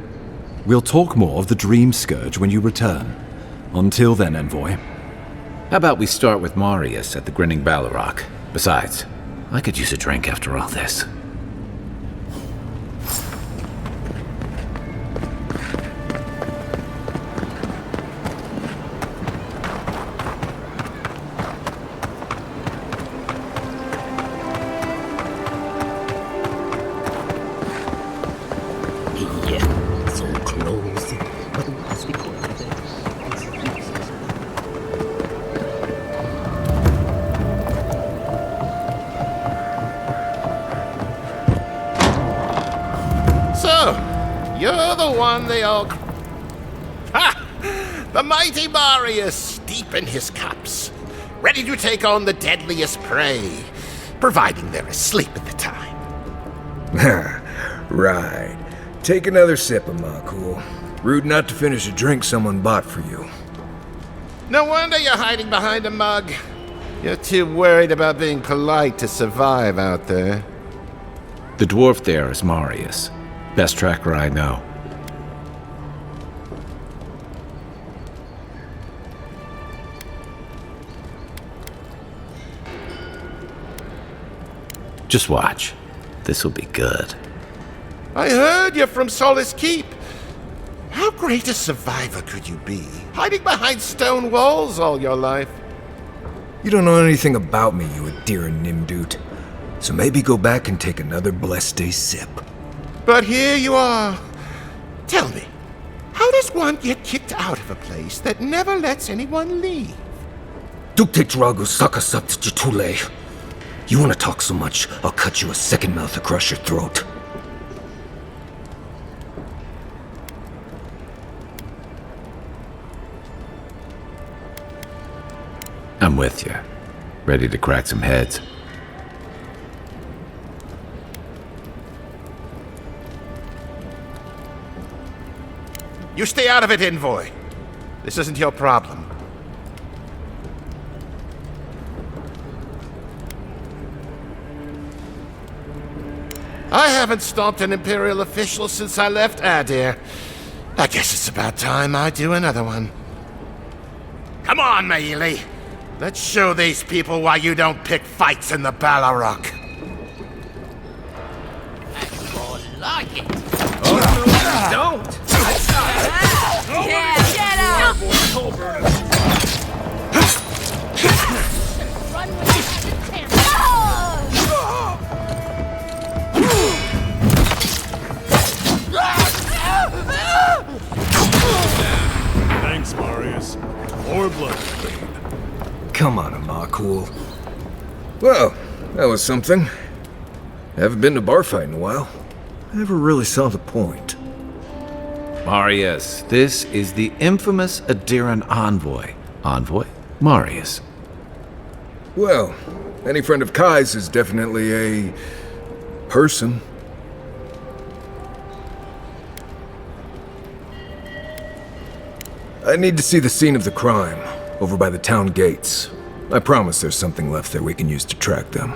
We'll talk more of the Dream Scourge when you return. Until then, Envoy. How about we start with Marius at the Grinning Ballarok? Besides, I could use a drink after all this. You're the one they all... Ha! The mighty Marius, deep in his cups, ready to take on the deadliest prey, providing they're asleep at the time. Right. Take another sip of my cool. Rude not to finish a drink someone bought for you. No wonder you're hiding behind a mug. You're too worried about being polite to survive out there. The dwarf there is Marius. Best tracker I know. Just watch. This'll be good. I heard you're from Solace Keep. How great a survivor could you be, hiding behind stone walls all your life? You don't know anything about me, you Adiran Nimdut. So maybe go back and take another blessed day sip. But here you are. Tell me, how does one get kicked out of a place that never lets anyone leave? Dukte Drago Sakasapt Jitule. You want to talk so much, I'll cut you a second mouth across your throat. I'm with you. Ready to crack some heads. You stay out of it, Envoy. This isn't your problem. I haven't stopped an Imperial official since I left Adir. I guess it's about time I do another one. Come on, Maili. Let's show these people why you don't pick fights in the Ballarok. That's more like it. Oh, no, don't. Yeah, get up! Run when you have the chance. Thanks, Marius. More blood. Come on, Amakul. Well, that was something. Haven't been to bar fight in a while. Never really saw the point. Marius, this is the infamous Adiran envoy. Envoy? Marius. Well, any friend of Kai's is definitely a person. I need to see the scene of the crime, over by the town gates. I promise there's something left there we can use to track them.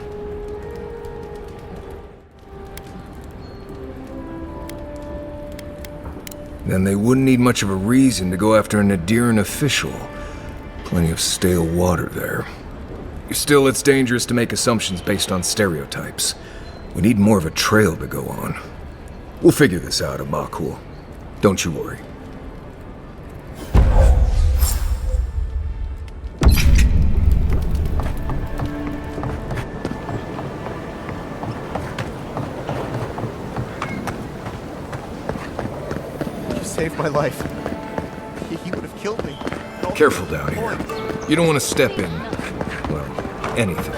Then they wouldn't need much of a reason to go after an Adiran official. Plenty of stale water there. Still, it's dangerous to make assumptions based on stereotypes. We need more of a trail to go on. We'll figure this out, Amakul. Don't you worry. You saved my life. He would have killed me. Careful down here. You don't want to step in, well, anything.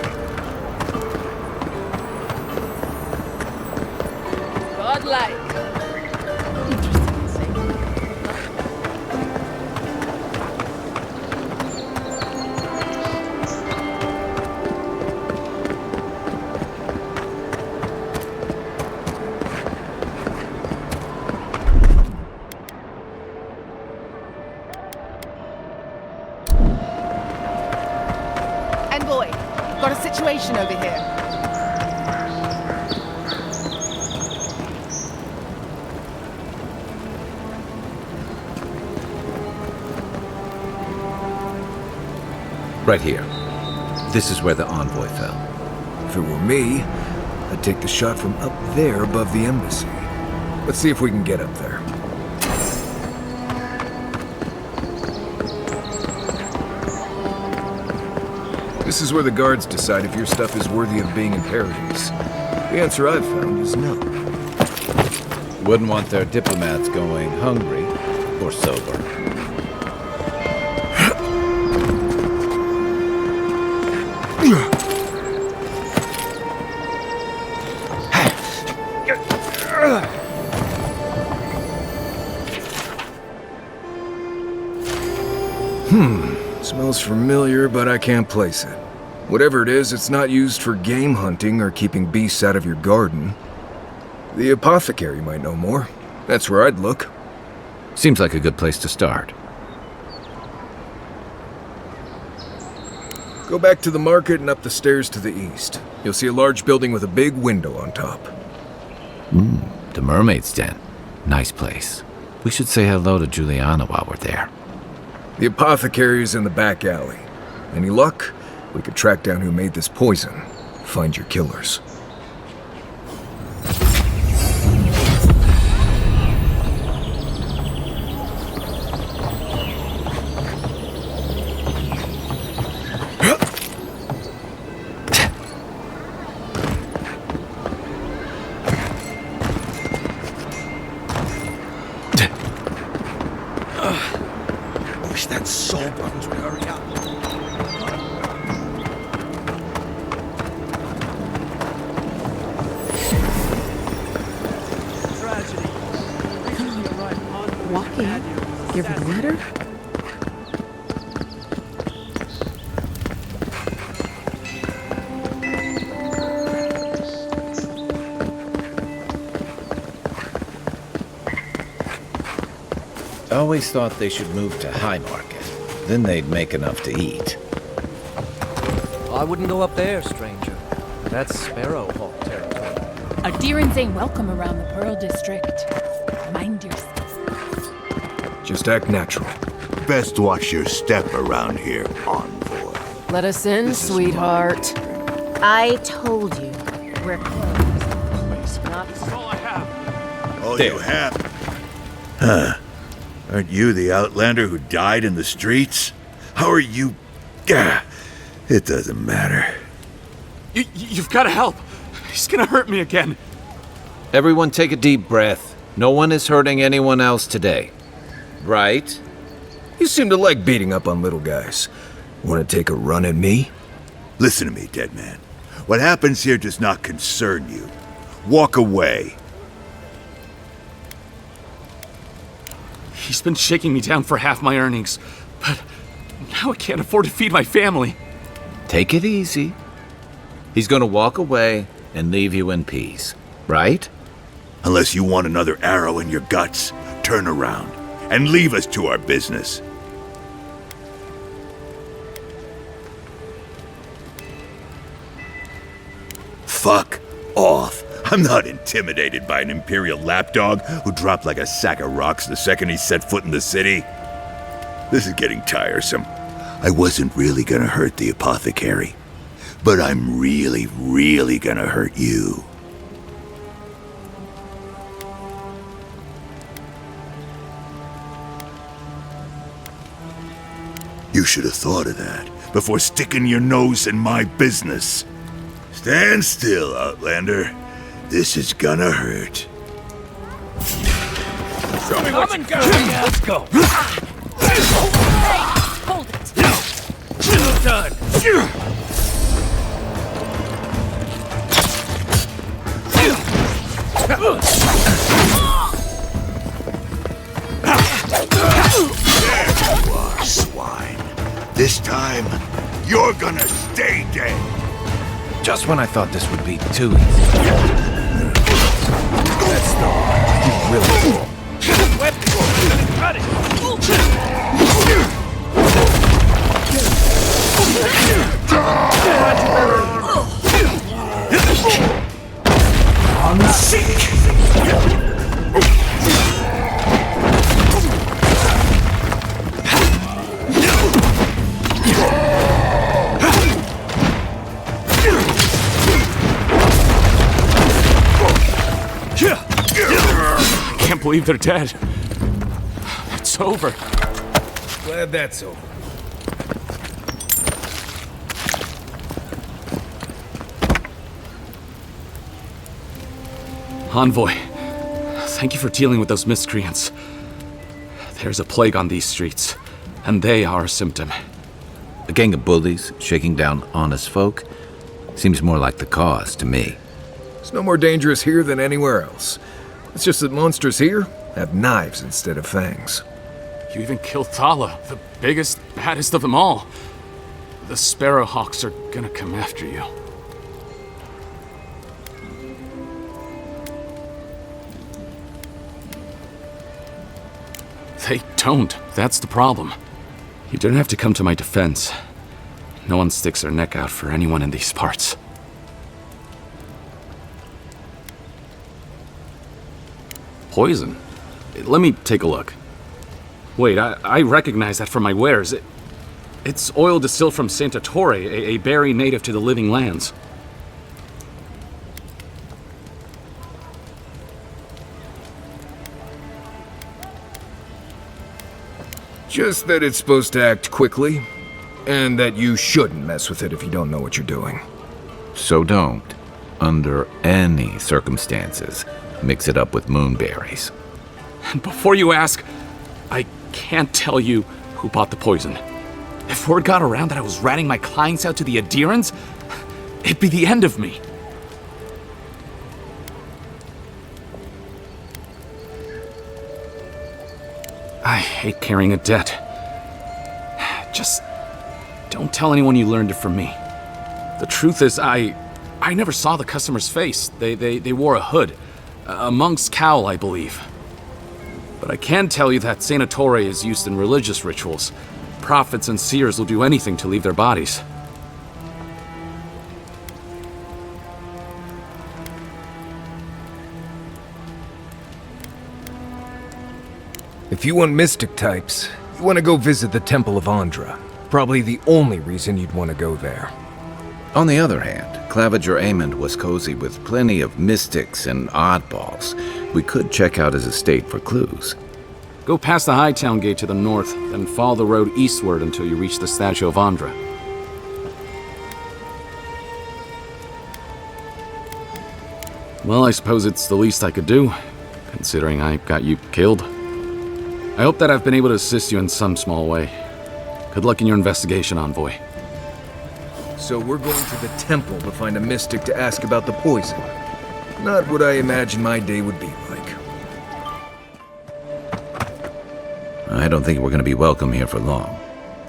Godlike. Envoy, got a situation over here. Right here. This is where the envoy fell. If it were me, I'd take the shot from up there above the embassy. Let's see if we can get up there. This is where the guards decide if your stuff is worthy of being in Paradise. The answer I've found is no. Wouldn't want their diplomats going hungry or sober. Smells familiar, but I can't place it. Whatever it is, it's not used for game hunting or keeping beasts out of your garden. The apothecary might know more. That's where I'd look. Seems like a good place to start. Go back to the market and up the stairs to the east. You'll see a large building with a big window on top. The Mermaid's Den. Nice place. We should say hello to Juliana while we're there. The apothecary is in the back alley. Any luck? We could track down who made this poison. Find your killers. Wish that Soulbones would hurry up. Walking? Give her the letter? Always thought they should move to High Market. Then they'd make enough to eat. I wouldn't go up there, stranger. That's Sparrowhawk territory. Adirans ain't welcome around the Pearl District. Mind yourself. Just act natural. Best watch your step around here, envoy. Let us in, sweetheart. I told you. We're closed. Not all I have. Oh, There. you have? Huh. Aren't you the outlander who died in the streets? How are you? Gah, it doesn't matter. You've got to help. He's gonna hurt me again. Everyone take a deep breath. No one is hurting anyone else today. Right? You seem to like beating up on little guys. Want to take a run at me? Listen to me, dead man. What happens here does not concern you. Walk away. He's been shaking me down for half my earnings, but Now I can't afford to feed my family. Take it easy. He's gonna walk away and leave you in peace, right? Unless you want another arrow in your guts, turn around and leave us to our business. Fuck off. I'm not intimidated by an Imperial lapdog who dropped like a sack of rocks the second he set foot in the city. This is getting tiresome. I wasn't really gonna hurt the apothecary, but I'm really, really gonna hurt you. You should have thought of that before sticking your nose in my business. Stand still, Outlander. This is gonna hurt. Show me what you got. Let's go. Hey, hold it. Done. There you are, swine. This time, you're gonna stay dead. Just when I thought this would be too easy. That's not really cool. Got it. I can't believe they're dead. It's over. Glad that's over. Envoy, thank you for dealing with those miscreants. There's a plague on these streets, and they are a symptom. A gang of bullies shaking down honest folk seems more like the cause to me. It's no more dangerous here than anywhere else. It's just that monsters here have knives instead of fangs. You even killed Thala, the biggest, baddest of them all. The Sparrowhawks are gonna come after you. They don't. That's the problem. You don't have to come to my defense. No one sticks their neck out for anyone in these parts. Poison? Let me take a look. Wait, I recognize that from my wares. It's oil distilled from Santa Torre, a berry native to the Living Lands. Just that it's supposed to act quickly, and that you shouldn't mess with it if you don't know what you're doing. So don't, under any circumstances, mix it up with moonberries. And before you ask, I can't tell you who bought the poison. If word got around that I was ratting my clients out to the Adherents, it'd be the end of me. I hate carrying a debt. Just don't tell anyone you learned it from me. The truth is, I never saw the customer's face. They wore a hood. A monk's cowl, I believe. But I can tell you that Santa Torre is used in religious rituals. Prophets and seers will do anything to leave their bodies. If you want mystic types, you want to go visit the Temple of Andra. Probably the only reason you'd want to go there. On the other hand, Claviger Amond was cozy with plenty of mystics and oddballs. We could check out his estate for clues. Go past the Hightown Gate to the north, then follow the road eastward until you reach the statue of Andra. Well, I suppose it's the least I could do, considering I got you killed. I hope that I've been able to assist you in some small way. Good luck in your investigation, Envoy. So we're going to the temple to find a mystic to ask about the poison. Not what I imagine my day would be like. I don't think we're going to be welcome here for long.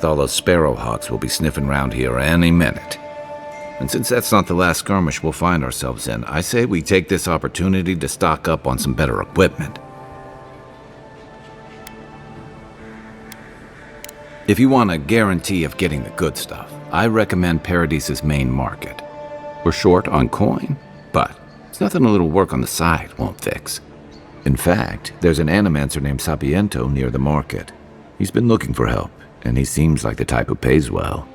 Thalos Sparrowhawks will be sniffing round here any minute. And since that's not the last skirmish we'll find ourselves in, I say we take this opportunity to stock up on some better equipment. If you want a guarantee of getting the good stuff, I recommend Paradise's main market. We're short on coin, but it's nothing a little work on the side won't fix. In fact, there's an animancer named Sapiento near the market. He's been looking for help, and he seems like the type who pays well.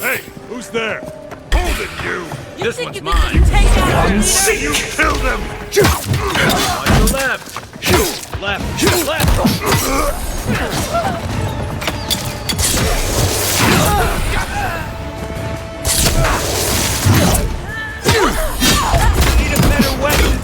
Hey, who's there? Hold it, you! This one's mine. See, you killed him! On your left. Left. Need a better weapon.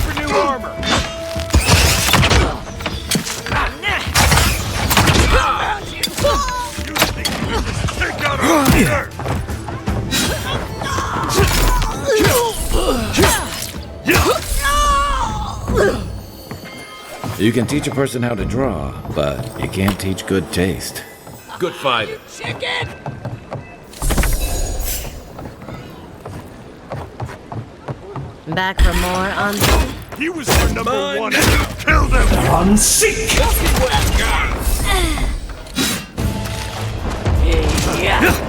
For new armor. Take out our leader! You can teach a person how to draw, but you can't teach good taste. Good fighter. Chicken! Back for more on. He was our number one and you killed him! On seek. For you!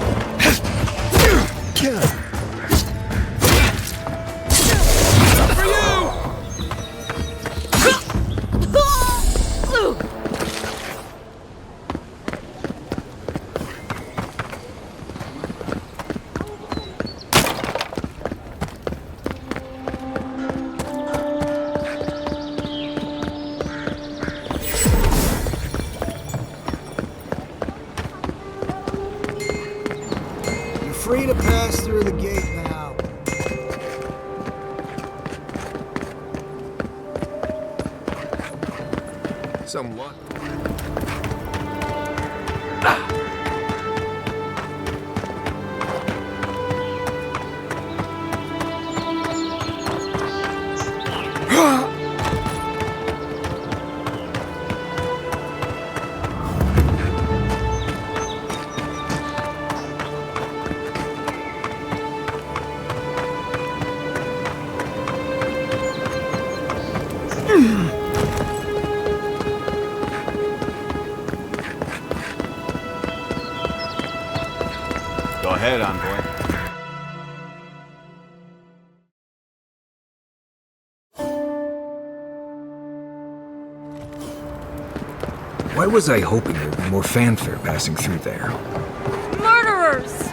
You're free to pass through the gate now. Somewhat. Go ahead, envoy. Why was I hoping there'd be more fanfare passing through there? Murderers!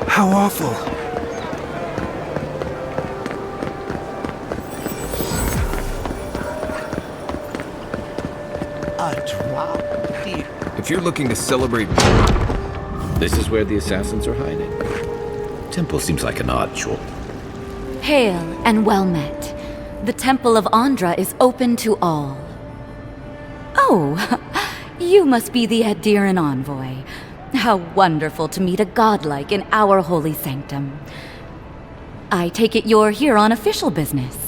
How awful. A drop here. If you're looking to celebrate... This is where the assassins are hiding. Temple seems like an odd choice. Hail and well met. The Temple of Andra is open to all. Oh, you must be the Adiran envoy. How wonderful to meet a godlike in our holy sanctum. I take it you're here on official business.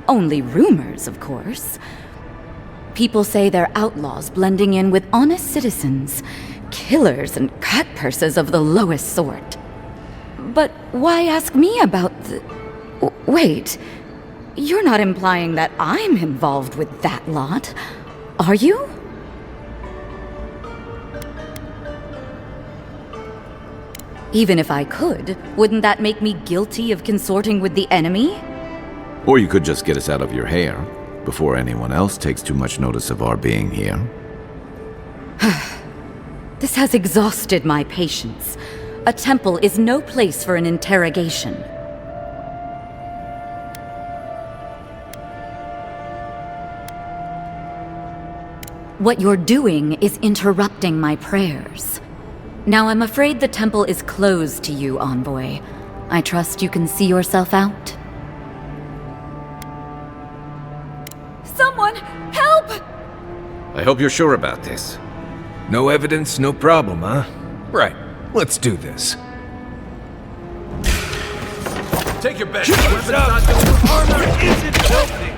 Only rumors, of course. People say they're outlaws blending in with honest citizens, killers and cutpurses of the lowest sort. But why ask me about the... Wait, you're not implying that I'm involved with that lot, are you? Even if I could, wouldn't that make me guilty of consorting with the enemy? Or you could just get us out of your hair before anyone else takes too much notice of our being here. This has exhausted my patience. A temple is no place for an interrogation. What you're doing is interrupting my prayers. Now I'm afraid the temple is closed to you, Envoy. I trust you can see yourself out? Someone, help! I hope you're sure about this. No evidence, no problem, huh? Right. Let's do this. Take your best. Weapons not doing armor isn't helping.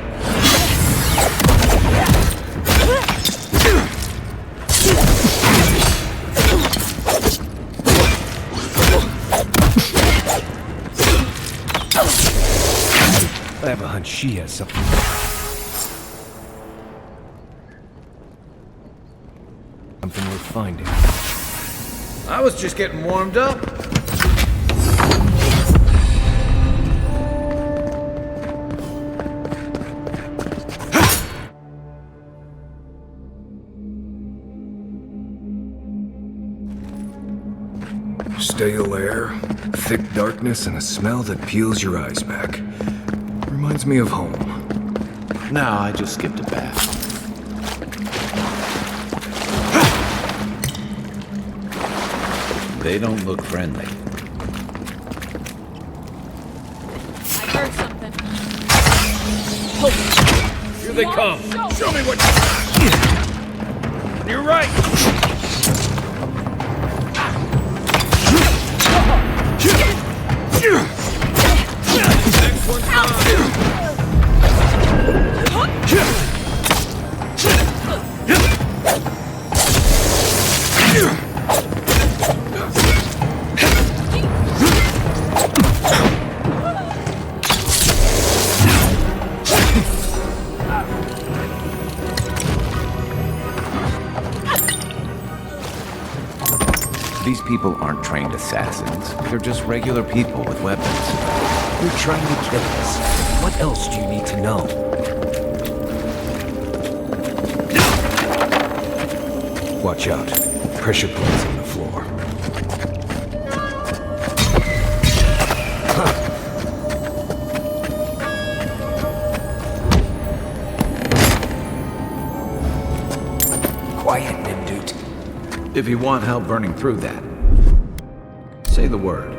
I have a hunch she has something. Something worth finding. I was just getting warmed up. Stale air, thick darkness, and a smell that peels your eyes back. Reminds me of home. No, I just skipped a bath. They don't look friendly. I heard something. Here they come. Show me what you... You're right. Next one's These people aren't trained assassins. They're just regular people with weapons. You're trying to kill us. What else do you need to know? Watch out. Pressure points on the floor. Quiet, Nimdut. If you want help burning through that, say the word.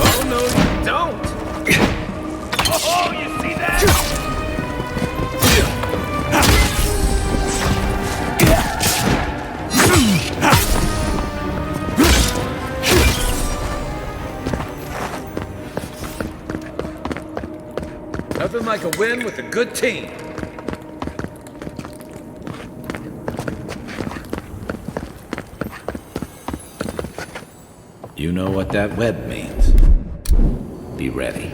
Oh, no, you don't! Oh, you see that? Nothing like a win with a good team. You know what that web means. Be ready.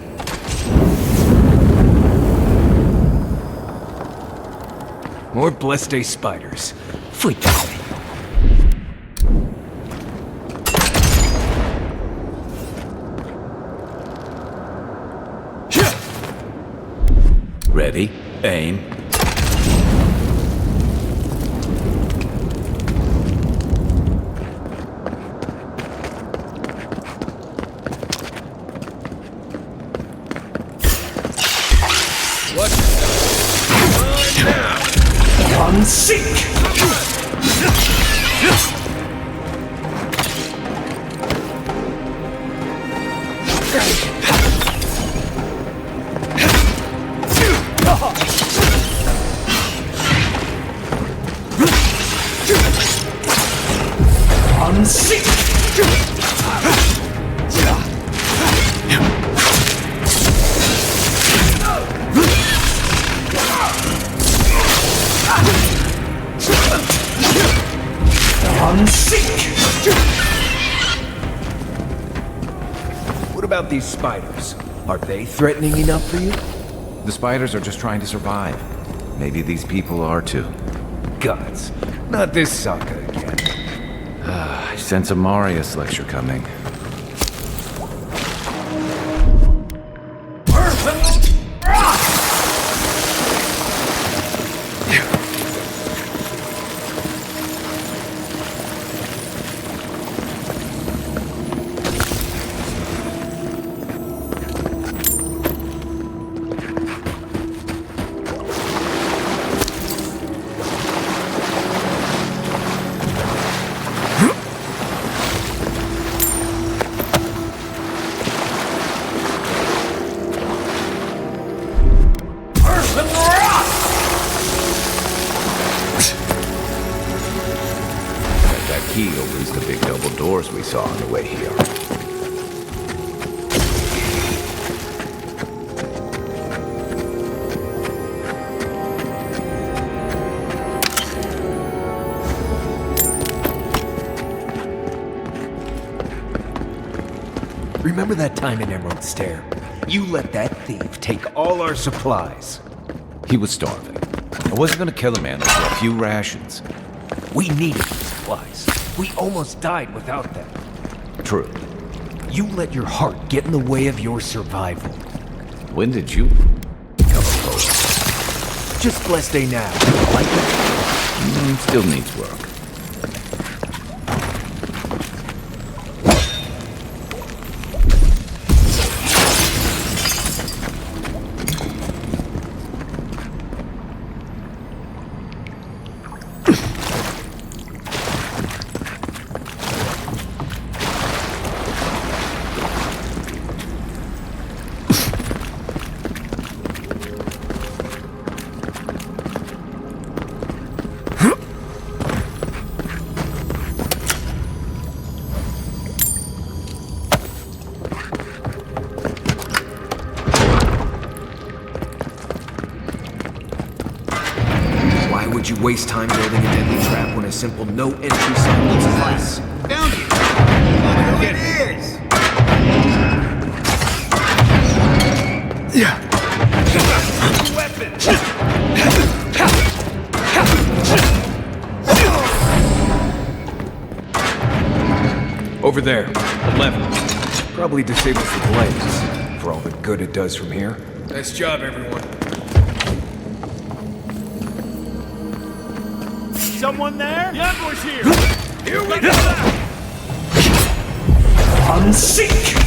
More blessed day spiders. Freak. Ready, aim. What's on now? Unseek! What about these spiders? Are they threatening enough for you? The spiders are just trying to survive. Maybe these people are too. Gods, not this saga again. I sense a Marius lecture coming. key opens the big double doors we saw on the way here. Remember that time in Emerald Stair? You let that thief take all our supplies. He was starving. I wasn't gonna kill a man over a few rations. We needed the supplies. We almost died without them. True. You let your heart get in the way of your survival. When did you become a poet? Just blessed day now. Like it? Still needs work. Would you waste time building a deadly trap when a simple no entry sign would suffice? Found you! What it is! Over there, 11. Probably disables the blaze, for all the good it does from here. Nice job, everyone. Someone there? The ambush here! Here we go! Unseek!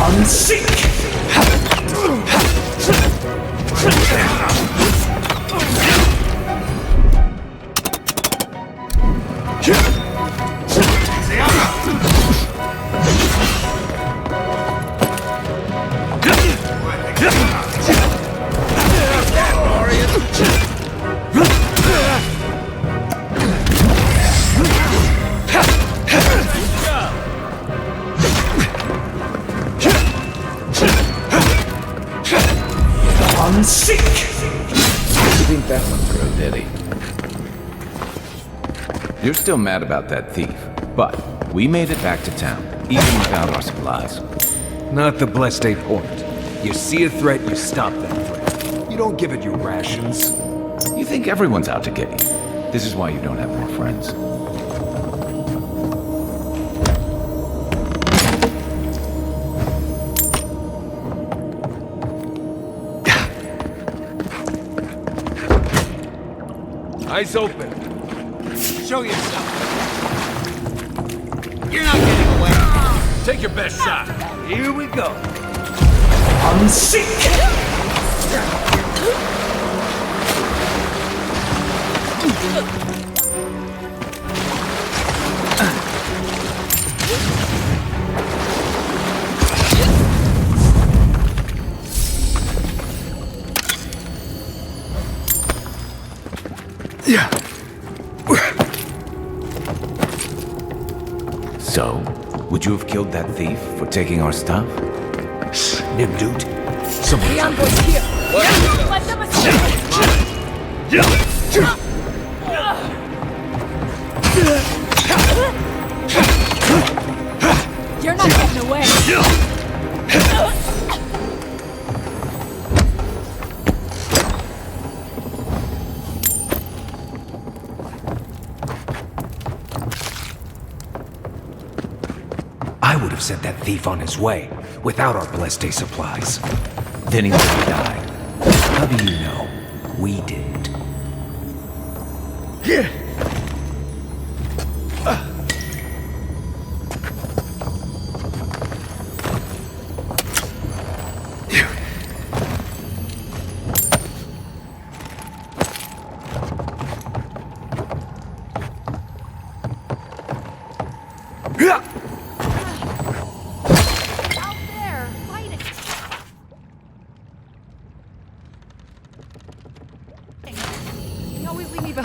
Unseek! Unseek! You think that one through, did he? You're still mad about that thief, but we made it back to town, even without our supplies. Not the blessed day point. You see a threat, you stop that threat. You don't give it your rations. You think everyone's out to get you. This is why you don't have more friends. Eyes open. Show yourself. You're not getting away. Take your best shot. Here we go. Unseek! So, would you have killed that thief for taking our stuff? Shh, Nimdude. Someone's The ambush here. Let them escape. You're not getting away. I would have sent that thief on his way, without our blessed day supplies. Then he would have died. How do you know? We didn't.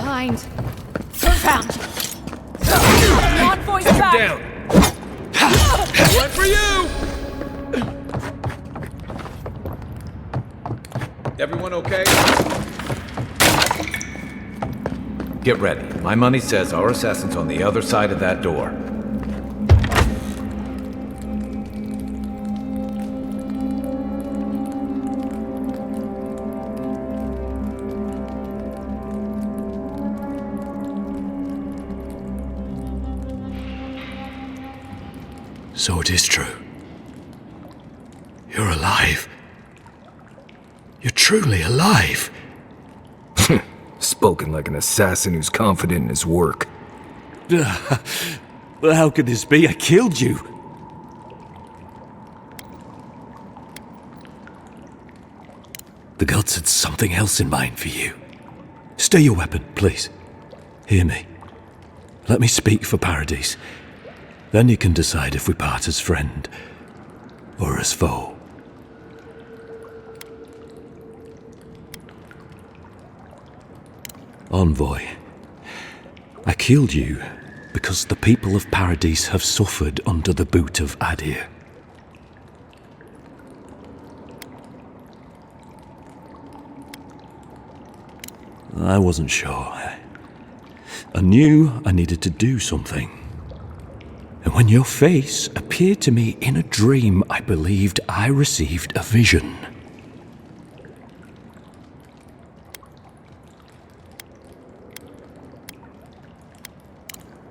behind. Found. Not voice back. Down. One for you. Everyone okay? Get ready. My money says our assassin's on the other side of that door. So it is true. You're alive. You're truly alive. Spoken like an assassin who's confident in his work. How could this be? I killed you. The gods had something else in mind for you. Stay your weapon, please. Hear me. Let me speak for Paradise. Then you can decide if we part as friend or as foe. Envoy, I killed you because the people of Paradise have suffered under the boot of Adir. I wasn't sure. I knew I needed to do something. And when your face appeared to me in a dream, I believed I received a vision.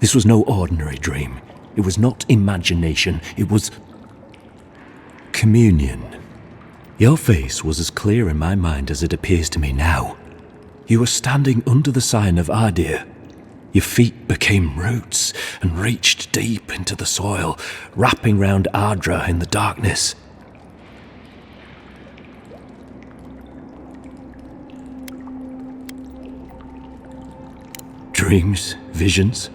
This was no ordinary dream. It was not imagination. It was communion. Your face was as clear in my mind as it appears to me now. You were standing under the sign of Adir. Your feet became roots and reached deep into the soil, wrapping round Ardra in the darkness. Dreams, visions,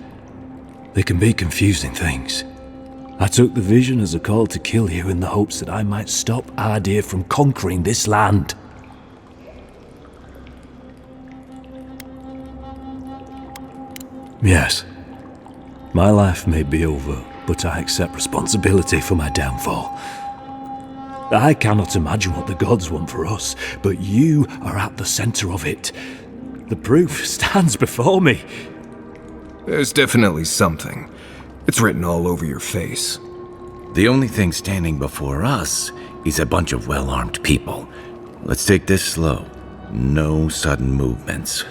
they can be confusing things. I took the vision as a call to kill you in the hopes that I might stop Adir from conquering this land. Yes, my life may be over, but I accept responsibility for my downfall. I cannot imagine what the gods want for us, but you are at the center of it. The proof stands before me. There's definitely something. It's written all over your face. The only thing standing before us is a bunch of well-armed people. Let's take this slow. No sudden movements.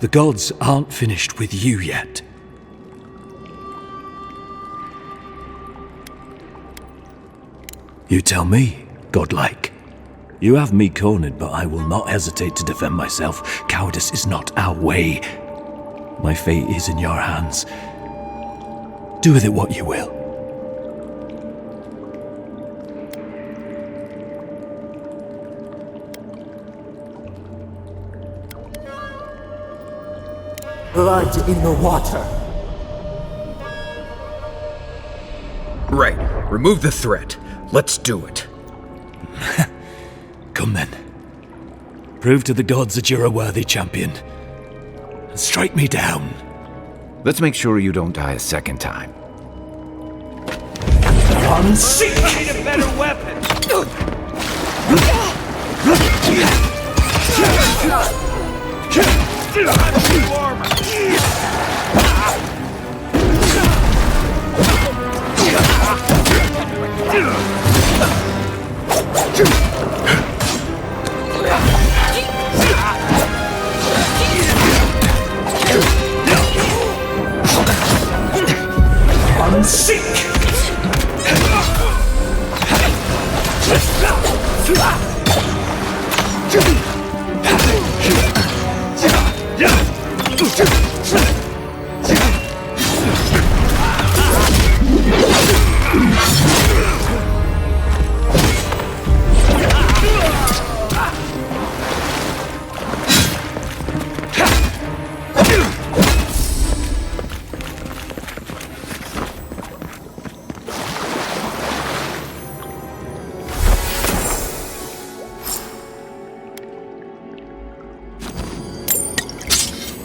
The gods aren't finished with you yet. You tell me, godlike. You have me cornered, but I will not hesitate to defend myself. Cowardice is not our way. My fate is in your hands. Do with it what you will. Blood in the water. Right. Remove the threat. Let's do it. Come then. Prove to the gods that you're a worthy champion. And strike me down. Let's make sure you don't die a second time. Unseek! Need a better weapon! Armor! Unseek!